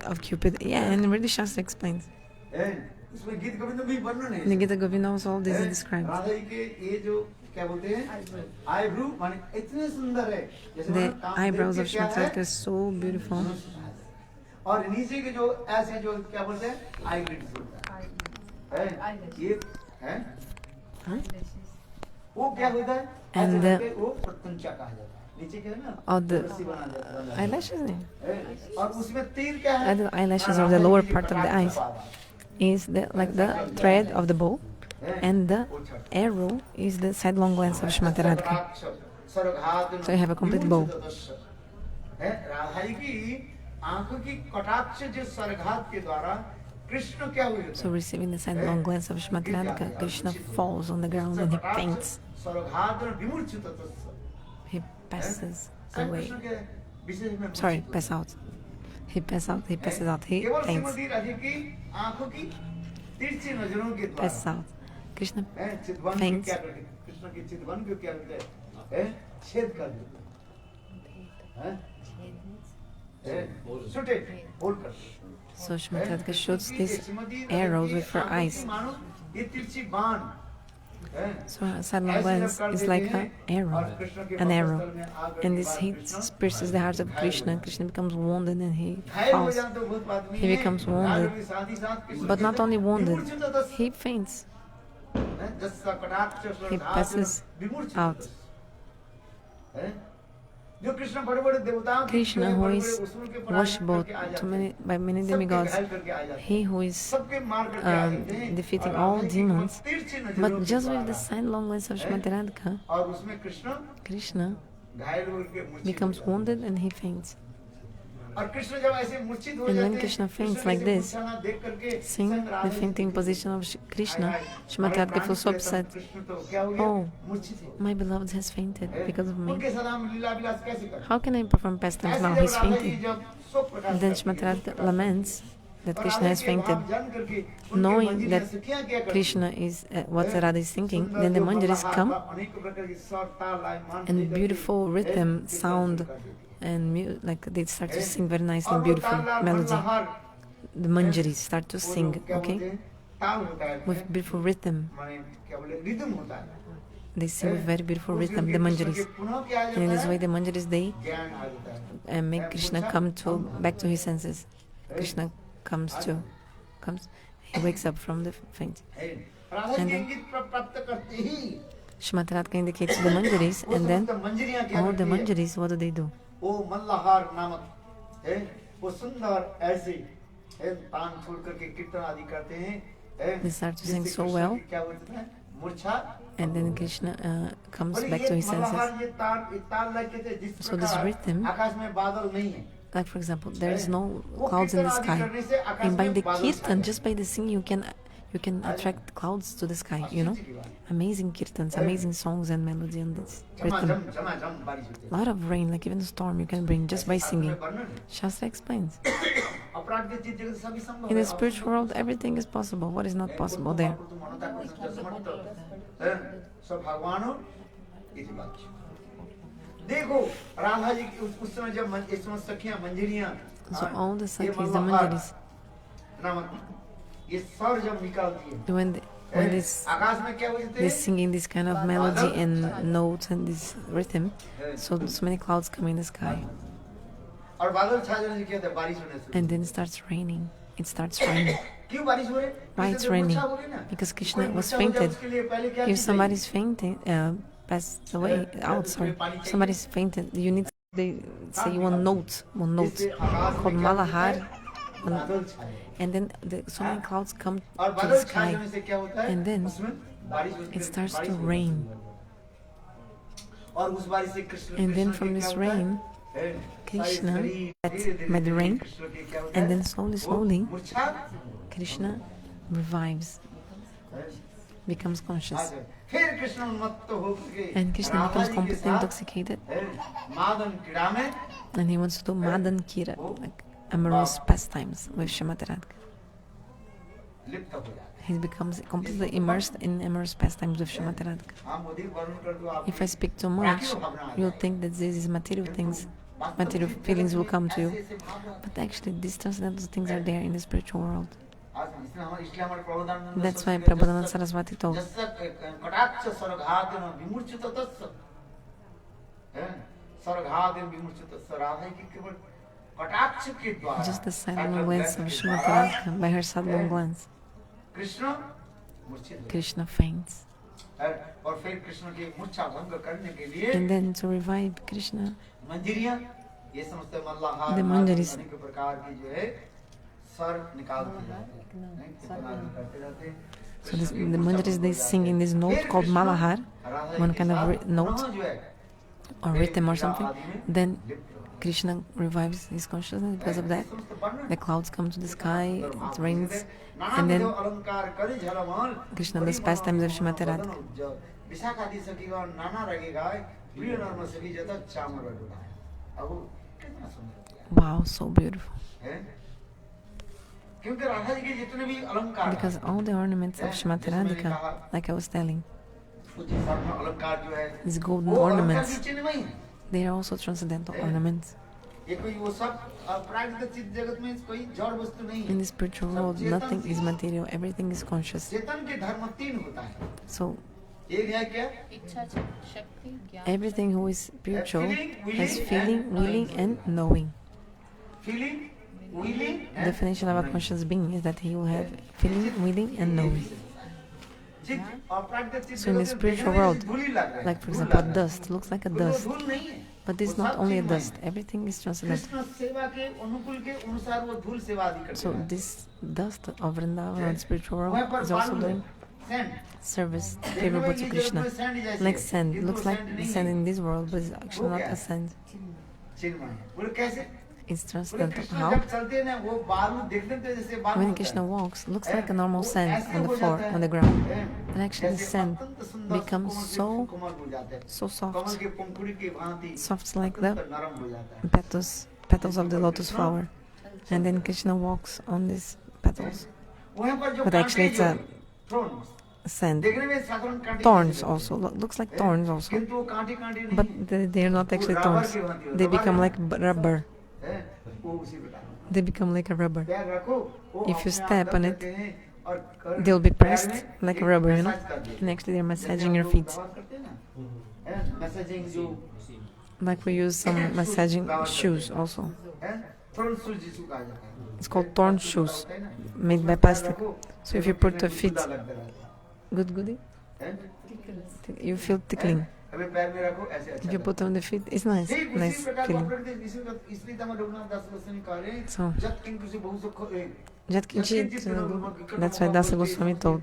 of Cupid. Yeah, and really Shastra explains. इसमें गीत गोविंद में भी वर्णन है Nigita Govinda also all this is described. Radha ji के ये जो क्या बोलते हैं आईब्रो माने इतने सुंदर है जैसे The मानो कामदेव eyebrows के of क्या है? Shmatratka are so beautiful. और नीचे के जो ऐसे जो क्या बोलते हैं आईलिड्स होता है ये है वो क्या होता है And ऐसे करके वो प्रत्यंचा कहा जाता है नीचे के है ना Or the रस्सी बना देता है eyelashes, और उसमें तीर क्या है the eyelashes or the lower part of the eyes is like the thread of the bow, and the arrow is the sidelong glance of Shmataradka. So you have a complete bow. Radha ji की आंखों की कटाक्ष जो सरघात के द्वारा कृष्ण क्या हुए So receiving the sidelong glance of Shmataradka, Krishna falls on the ground and he faints. सरघात विमूर्छित He passes away. Krishna के विशेष में Sorry, pass out. He passes out. He passes out. He केवल faints. श्रीमती राधे की आंखों की तिरछी नजरों के Passes द्वारा out. Krishna चितवन की faints. क्या करते कृष्ण की चितवन को क्या करते हैं छेद कर देते हैं छूटे होल्ड कर So Shmataradka shoots these arrows with her eyes. ये तिरछी बाण So a sidelong glance is like an arrow. And this hit pierces the heart of Krishna. Krishna becomes wounded and he falls. He becomes wounded. But not only wounded, he faints. He passes out. Krishna, who is worshipped by many demigods, he who is defeating all demons, but just with the sidelong glance of Shmataradka, Krishna becomes wounded and he faints. And when Krishna faints like this, seeing the fainting position of Krishna, Shmataradka feels so upset. Oh, my beloved has fainted because of me. How can I perform pastimes now? He's fainting. And then Shmataradka laments that Krishna has fainted. Knowing that Krishna is what Radha is thinking, then the manjaris come and beautiful rhythm, sound, and like they start to sing very nice and beautiful melody. The manjaris start to sing, okay, with beautiful rhythm. They sing with very beautiful rhythm, the manjaris. And in this way, the manjaris they make Krishna come back to his senses. Krishna comes. He wakes up from the faint. And then Shmataradka indicates the manjaris, and then all the manjaris, what do? वो मल्लाहार नामक है वो सुंदर ऐसे है तान छोड़ करके कीर्तन आदि करते हैं They start to sing so well, क्या बोलते हैं मूर्छा and then Krishna comes back to his senses. So this rhythm, आकाश में बादल नहीं है like for example, there is no clouds in the sky, and by the kirtan, just by the singing, you can attract clouds to the sky. You know, amazing kirtans, amazing songs and melody on this rhythm. A lot of rain, like even a storm, you can bring just by singing. Shastra explains. In the spiritual world, everything is possible. What is not possible there? So all the sakhis, the manjaris, when they singing this kind of melody and notes and this rhythm, so many clouds come in the sky. And then it starts raining. It starts raining. Why it's raining? Because Krishna was fainted. If somebody's fainted, passed away, sorry. If somebody's fainted, you need, they say one note called Malahar. And then so many clouds come to the sky. And then it starts to rain. And then from this rain, Krishna met the rain, and then slowly, Krishna revives, हैं? becomes conscious. आगे, फिर कृष्ण उन्मत्त होकर And Krishna Radha becomes जी के completely साथ, intoxicated हैं, मादन क्रीड़ा में and he wants to do Madan Kira, like amorous pastimes with Srimati Radhika. लिप्त हो जाता है। He becomes completely immersed in amorous pastimes with Srimati Radhika. हम अधिक वर्णन कर दो आप If I speak too much, you'll think that these material things, material feelings will come to you. But actually, these transcendental things are there in the spiritual world. That's why Prabhupada Saraswati told, कटाक्ष सरघातेन विमूर्छित तस्य हैं, सरघातेन विमूर्छित तस्य राधा की केवल कटाक्ष के द्वारा just the sidelong glance of Srimati Radhika, by her sidelong glance, Krishna मूर्छित हो Krishna faints. जाते हैं। और फिर कृष्ण की मूर्छा भंग करने के लिए And then to revive Krishna, मंजरियां, ये समझते हैं मल्लाहार, The manjaris. अनेक प्रकार की जो है स्वर निकालते जाते हैं, नहीं? कितना आदमी करते रहते हैं। so this, the manjaris, they sing in this note called Malahar, Radha one के kind of साथ note पुनः जो है, or rhythm or something. आदि में Then लिप्त हो जाते Krishna revives his consciousness because of हैं। that. समस्त वर्णन The clouds come to the sky, it rains, Nana and then विधो अलंकार करे झलमल, Krishna बड़ी does pastimes of मनोरम Srimati Radhika. बदन उज्ज्वल। विशाखादि सखीगण नाना रहेगा, प्रिय नर्म सखी जत चामर डुलाए। अब वो कितना सुंदर है। Wow, so beautiful. हैं? क्योंकि राधा जी के जितने भी अलंकार Because all the ornaments of Srimati Radhika, like I was telling, कुछ स्वर्ण अलंकार जो है, these golden वो अलंकार ornaments, भी चिन्हमयी है। they are also transcendental ornaments. ये कोई वो सब प्राकृतिक चित्त जगत में कोई जड़ वस्तु नहीं In है। the spiritual world, nothing is material, everything is conscious. चेतन के धर्म तीन होता है। So एक है क्या? इच्छा शक्ति ज्ञान everything who is spiritual has feeling, willing, and knowing. Feeling, willing, The definition of a conscious being is that he will have feeling, willing, and knowing. चित्त और प्राकृतिक चित्त So in the जगत में spiritual देखने में world, धूल ही लग रहा है, like for धूल example, लग रहा है। dust looks like a वो dust, धूल नहीं है। but this is not only a dust, everything is transcendental. Krishna सेवा के अनुकूल के अनुसार वो धूल सेवा आदि करते So हैं। this dust of Vrindavan and spiritual वहाँ world पर is also बालू है, doing सैंड। service देखने में favorable to ये जगत Krishna. में सैंड जैसे Like है, sand, किंतु looks वो like सैंड the नहीं sand है, in this world, but it's actually वो not क्या a है? sand. चिन्मय है। बोले कैसे? It's बोले transcendental. कृष्ण How? जब चलते हैं ना, वो बालू देखने तो जैसे बालू When होता Krishna है। walks, looks हैं? like a normal वो sand ऐसे on the हो floor, जाता है, on the ground. हैं? But actually, the जैसे sand अत्यंत सुंदर becomes कोमल so कोमल हो जाता है। so कमल soft, के पंखुड़ी के भांति soft like अत्यंत the नरम हो जाता है। petals of the lotus flower. And then Krishna walks on these petals. वहाँ पर जो But actually कांटे it's जो a हैं, thorns, Sand. देखने में साधारण कांटे Thorns जैसे also. लगते Looks like हैं। thorns also. किंतु वो कांटे कांटे नहीं But हैं। they're not actually thorns. They become like rubber. हैं? वो उसी प्रकार They become like a rubber. पैर रखो, वो If you अपने आप step दब on it, जाते हैं और कर- They'll be पैर pressed में like एक rubber, you know. मसाज कर देते And हैं। actually they're जैसे massaging हम your लोग feet. दवा करते हैं ना, हैं? मैसेजिंग जो Like we use some massaging shoes also. हैं? थोड़ा सूज जिसको कहा जाता है। It's called thorn shoes होता है ना, made by उसमें पैर plastic. रखो, So if फिर you put उसमें the feet, गुद्दा लगता रहता है। good goody, हैं? you feel tickling. अबे पैर में रखो ऐसे अच्छा If you लगता put on the feet, it's nice, है। ठीक उसी nice प्रकार feeling. प्रकृति इसलिए तम रघुनाथ दास गोस्वामी कह रहे हैं, So जत किंतु से बहु सुख Jat Kinchit, that's why Dasa Goswami told.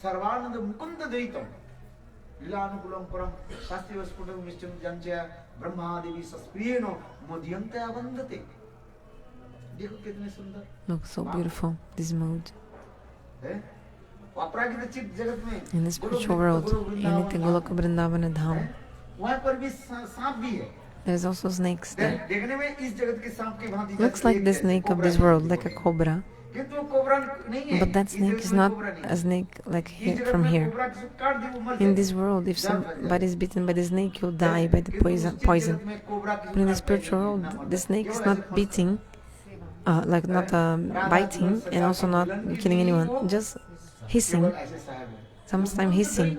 Sarbananda Mukund द्वैतम लीलानुकूलम परम शास्त्रीय स्फुटम निश्चय जंचय ब्रह्मादेवी सस्प्रियेनो मोदियंते आवंदते। देखो कितने सुंदर Look so beautiful, this mood. है। अपराकृत चित्त जगत में In the spiritual world, in the Goloka Vrindavana Dham, हैं? वहाँ पर भी सांप भी है। there's also snakes there. देखने में इस जगत के सांप के भांति Looks like the snake of this world, like a cobra. किंतु वो कोबरा नहीं है। But that इस snake जगत is में not कोबरा नहीं है। a snake like इस here, जगत from में here. कोबरा किसी को काट दे वो मर In जाए। this world, if somebody is bitten by the snake, you'll die by the किंतु उस चित्त poison. जगत में कोबरा किसी But in को the काटता spiritual नहीं, world, ना मरता। the snake is केवल not ऐसे beating, like not biting, and also not killing anyone, just hissing, केवल ऐसे सहायक है। sometimes hissing,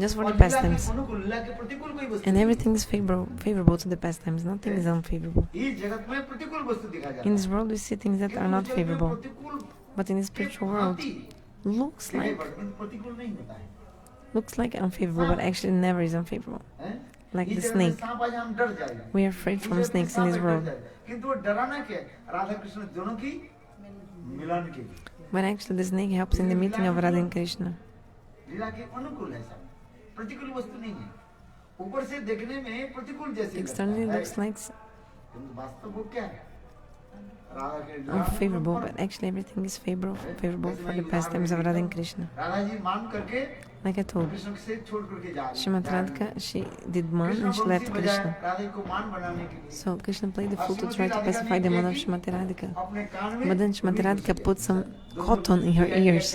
just for और the लीला के pastimes. अनुकूल, लीला के प्रतिकूल कोई वस्तु And नहीं है। everything is favorable to the pastimes, nothing is unfavorable. इस जगत में प्रतिकूल वस्तु दिखा जाता In है। this world, we see things that किंतु are not उस जगत में favorable, प्रतिकूल but in the के spiritual world, भांति looks दिखाई like पड़ता है, किंतु प्रतिकूल नहीं होता है। unfavorable, but actually never is unfavorable. हैं? Like इस the जगत में snake, सांप आ जाए हम डर जाएंगे। we are afraid from इस जगत में snakes in सांप this है, डर world. जाएंगे। किंतु वो डराना क्या है? राधा कृष्ण दोनों की मिलन के लिए। But actually, the snake helps in the meeting of Radha and Krishna. लीला के अनुकूल है सब, प्रतिकूल वस्तु नहीं है। ऊपर से देखने में प्रतिकूल जैसे लगता Externally है, looks like, किंतु वास्तव वो क्या है? राधा के unfavorable, but actually everything is favorable for the pastimes of Radha and Krishna. Radha ji मान करके Like I told, कृष्ण से छोड़ करके जा रही Srimati Radhika, she did man and she left Krishna. Radha को मान बनाने के लिए So Krishna played the flute to try to pacify the man of Srimati Radhika. अपने कान में But then Srimati Radhika put some cotton in her ears.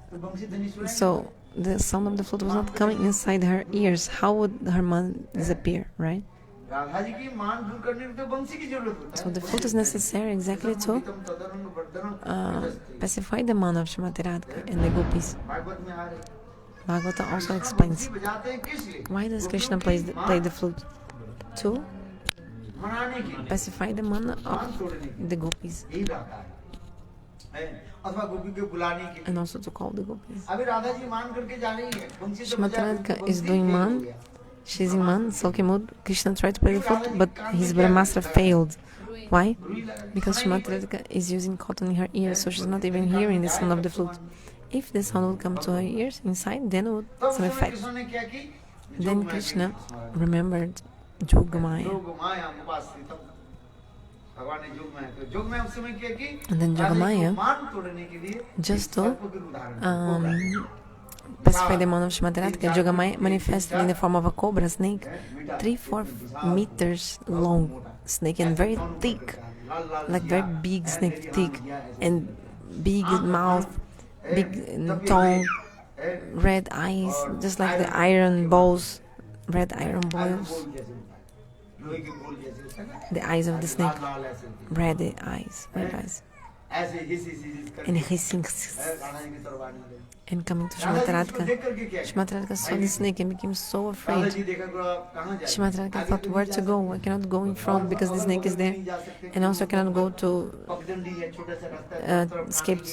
तो बंसी धनी सुने So the sound of the flute was not coming inside her ears. How would her man disappear, right? Radha ji की मान दूर करने के लिए तो बंसी की जरूरत होता है So the flute is necessary exactly to pacify the man of Srimati Radhika and the gopis. Bhagavat में आ रहे Bhagavata also explains, बजाते हैं किस लिए why does Krishna play the flute? To मनाने के लिए pacify the man मान of तोड़ने के लिए the gopis यही रहता है अथवा गोपी को बुलाने के लिए and also to call the gopis. अभी राधा जी मान करके जा रही है बंसी तो Srimati बजा Radhika बंसी is doing फेल हो man. गया। She's in man, sulky mood. Krishna tried to play the flute, but his Brahmastra failed. Why? Because Srimati Radhika is using cotton in her ears, so she's not even hearing the sound of the flute. If the sound would come to her ears inside, then it would तब some उस समय effect. Krishna ने क्या की Then Krishna remembered Jogamaya. Jogmaya उपासितम भगवान ने जोगमाया तो जोगमाया उस समय क्या की And then राधा जी को Jogamaya, मान तोड़ने के लिए just to सर्प के उदाहरण pacify the man of Srimati Radhika, Jogamaya manifested in the form of a cobra snake, 3-4 meters long snake and very thick, like very big snake, thick, and big mouth, big tongue, red eyes, just like the iron balls, red iron balls, लोहे के बोल जैसे होता है ना the eyes of the snake, लाल ऐसे red eyes, ऐसे हिस करके and hissing, राधा जी की तरफ आने लगे and coming to Radha Srimati जी उसको Radhika. देख करके क्या Srimati Radhika saw the snake and became so Radha afraid. जी देखा कहाँ जाए Srimati Radhika thought, where to go? I cannot go in front because the snake is there, and also I cannot go to पगडंडी है छोटा सा रास्ता है escape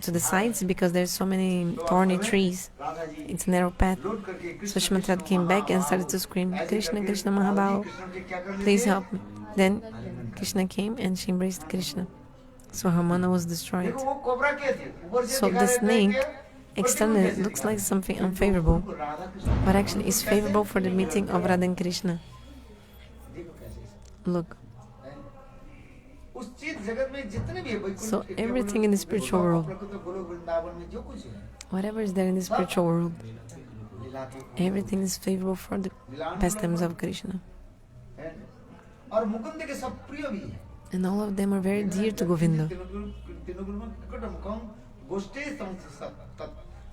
to the sides because there's so many thorny trees. Radha ji It's a narrow path. लौट करके So Srimati Radhika came back and started to scream, Krishna, Krishna Mahabhava, Krishna के क्या कर please help me. Then Krishna came and she embraced Krishna. So her mana was destroyed. देखो वो cobra क्या थी ऊपर से So दिखा the रहे थे snake कि externally it looks like something unfavorable, Radha Krishna but actually is favorable for the meeting of Radha and Krishna. देखो कैसे Look, उस चीज जगत में जितने भी है वैकुंठ so के everything in the spiritual world, प्रकृति गोलोक वृंदावन में जो कुछ है whatever is there in the spiritual world, लीला के everything is favorable for the pastimes of Krishna. है। और मुकुंद के सब प्रिय भी है And all of them are very dear to Govinda. तीनों गुरु में निकटम कम गोष्ठे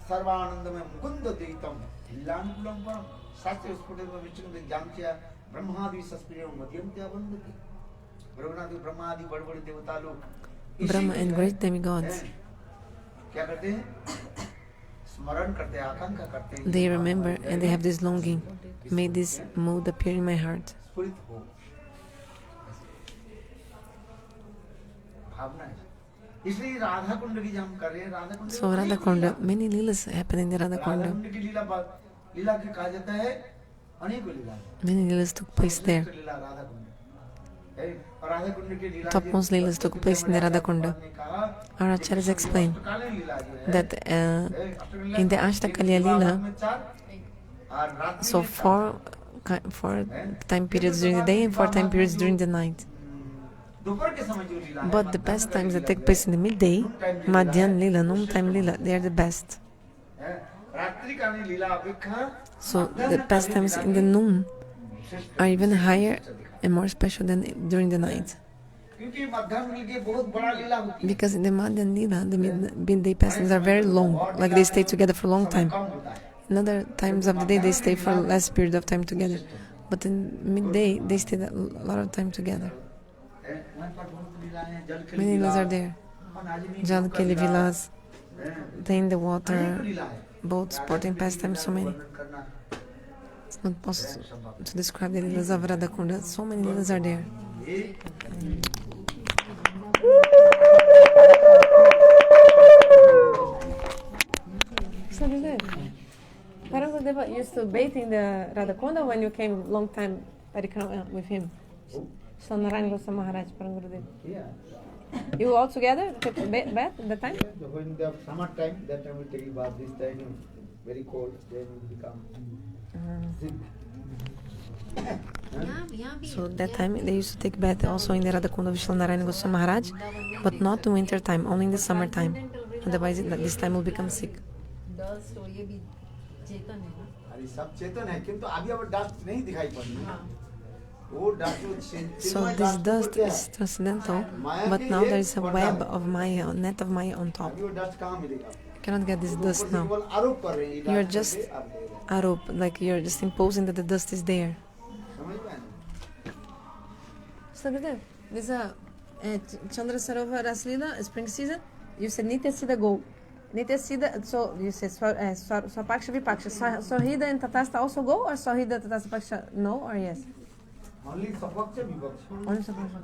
सर्वानंद में मुकुंद द्वैतम लीलानुकूलम परम शास्त्र स्फुट में विचरण जानच्या ब्रह्मादि सस्प्रिय मध्यम त्या वंदते ब्रह्मादि बड़े बड़े देवता लोग Brahma and great demigods, क्या करते हैं स्मरण करते हैं आकांक्षा करते हैं they remember and they have this longing. May this mood appear in my heart. स्फुरित हो भावना है इसलिए राधा कुंड की जो हम कर रहे हैं Radha Kund So Radha Kunda, many leelas happen in the Radha Radha Kunda. कुंड की लीला की कहा जाता है अनेकों लीला Many leelas took place there. लीला राधा कुंड है और राधा कुंड की लीला Topmost leelas took place in the Radha Kunda. Our acharyas explain अष्टकालीन लीला जो है that in the Ashtakalya Leela, और रात्रि so four time periods during the day and 4 time periods during the night. दोपहर के समय जो लीला है But the best times that take place in the midday, Madhyan Leela, noon time Leela, they are the best. रात्रि कालीन लीला अपेक्षा So the pastimes in the noon are even higher and more special than during the night. क्योंकि मध्याह्न की बहुत बड़ा लीला होती है Because in the Madhyan Leela, the midday pastimes are very long, like they stay together for a long time. कम होता है In other times of the day, they stay for less period of time together. But in midday, they stay a lot of time together. वहाँ पर बहुत लीला है जल के Many leelas are there. Jal Keli Vilas, they in the water, boats, sporting pastimes, so many. It's not possible to describe the leelas of Radha Kunda. So many leelas are there. So is it? Parangudeva used to bathe in the Radha Kunda when you came long time Parikrama with him. So Narayan Goswami Maharaj, Parangurudeva. Yeah. You all together took bath at the time? When the summer time, that time we take a bath. This time very cold, then we become sick. So that time they used to take bath also in the Radhakunda Vishwanarayana Goswami Maharaj, but not in winter time, only in the summer time. Otherwise, this time will become sick. अरे सब चेतन है किंतु अभी अब dust नहीं दिखाई पड़ रही है वो डस्ट जो So this dust is transcendental, but now there is a web of Maya, net of Maya on top. अभी वो डस्ट कहाँ मिलेगा You cannot get this dust now. केवल आरोप कर रहे हैं You are just arop, like you're just imposing that the dust is there. समझ में आया? So Gurudev, there's a Chandra Sarovar Raslila, spring season. You said Nitya Siddha go. Nitya Siddha, so you said Swapaksha Vipaksha. Sohida and Tatasta also go, or Sohida Tatasta Paksha no or yes? Only सपक्ष विपक्ष Only Swapaksha.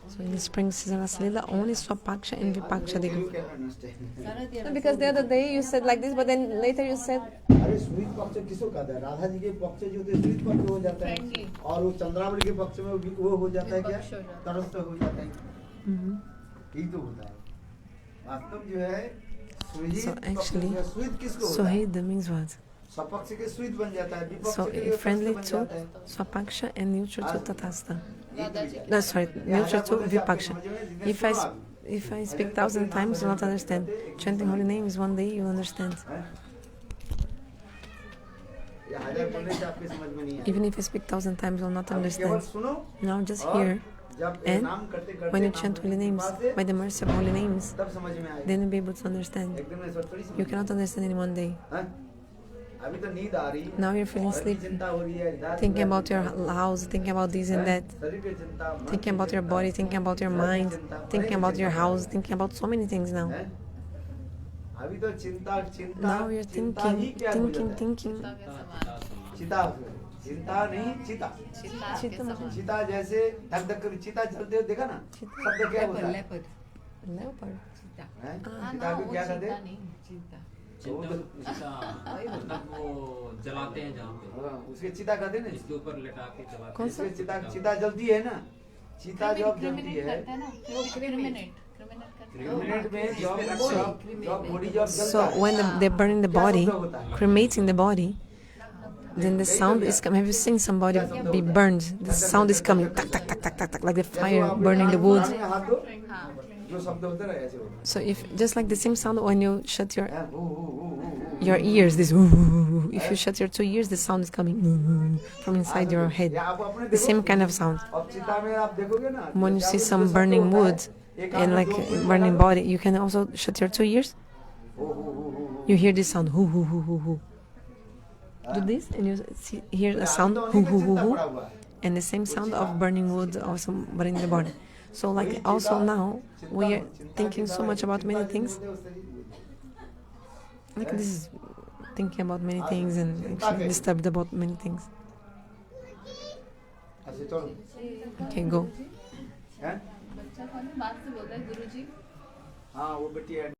So in the spring season Raslila, only Swapaksha and Vipaksha they You go. can understand. No, because the other day you said like this, but then later you said अरे स्वीत पक्ष किसको कहते हैं राधा जी के पक्ष जो थे स्वीत पक्ष हो जाता है Friendly. और वो चंद्रावली के पक्ष में वो हो जाता है क्या विपक्ष हो जाता है। तरस्त हो जाता है यही तो होता है वास्तव जो है So actually, स्वीत किसको होता है Sohida means what? सपक्ष के स्वीत बन जाता है विपक्ष So के लिए friendly बन to जाता है Swapaksha and neutral to Tatasta. दादा जी No, sorry, neutral to Vipaksha. If I speak 1,000 times, you'll not understand. Chanting holy names one day, you'll understand. ये हजार बोलने से आपके समझ में नहीं आएगा Even if I speak 1,000 times, you'll not अब केवल understand. सुनो Now just और hear, जब and नाम करते करते when you नाम chant holy करने के names, बाद से by the mercy of holy names, तब समझ में आएगा then you'll be able to understand. एकदम ऐसा थोड़ी समझ You cannot understand in one day. हैं? अभी तो नींद आ रही है Now you're feeling और भी sleepy, चिंता हो रही है इधर thinking उधर about your चिंता, house, thinking about this and that, शरीर की चिंता मन thinking की about your चिंता, body, thinking about your घर की mind, चिंता, thinking बड़े about your चिंता, house, thinking about so many things now. हैं? अभी तो चिंता चिंता Now you're चिंता ही thinking, क्या हो thinking, जाता है? thinking. चिता चिंता नहीं चिता चिता जैसे धक धक कर चिता जलते हुए देखा ना शब्द क्या होता है Leopard. हैं? हाँ चिता ना को वो क्या कहते चिंता हैं नहीं चिंता वो तो- मतलब वो जलाते हैं जहाँ पे हाँ, उसके चिता कहते हैं ना इसके ऊपर लेटा के जलाते कौन सा? इसमें चिता चिता जलती है ना चिता जब जलती है करता है ना क्रिमिनेट करता है मिनट में जब बॉडी जब So जलता है when they're burning the body, cremating the body, then the sound is coming. Have you seen somebody be burned? The sound is coming, tak tak tak tak tak tak, like the fire burning the wood. हाथ दो जो शब्द होते रहे ऐसे होता So if just like the same sound when you shut your है your ears, this if you shut your two ears, the sound is coming from inside your head. या आप अपने The same kind of sound. अब चिता में आप देखोगे ना When you see some burning wood and like burning body, you can also shut your two ears. You hear this sound, hoo hoo hoo hoo hoo. Do this, and you see, hear a sound, hoo hoo hoo hoo, and the same sound of burning wood also burning the body. So like also now we are thinking so much about many things. Like this is thinking about many things and actually disturbed about many things. अच्छा चलो Okay, go. हैं बच्चा कौन है बात से बोल रहा है गुरुजी हाँ वो बेटी है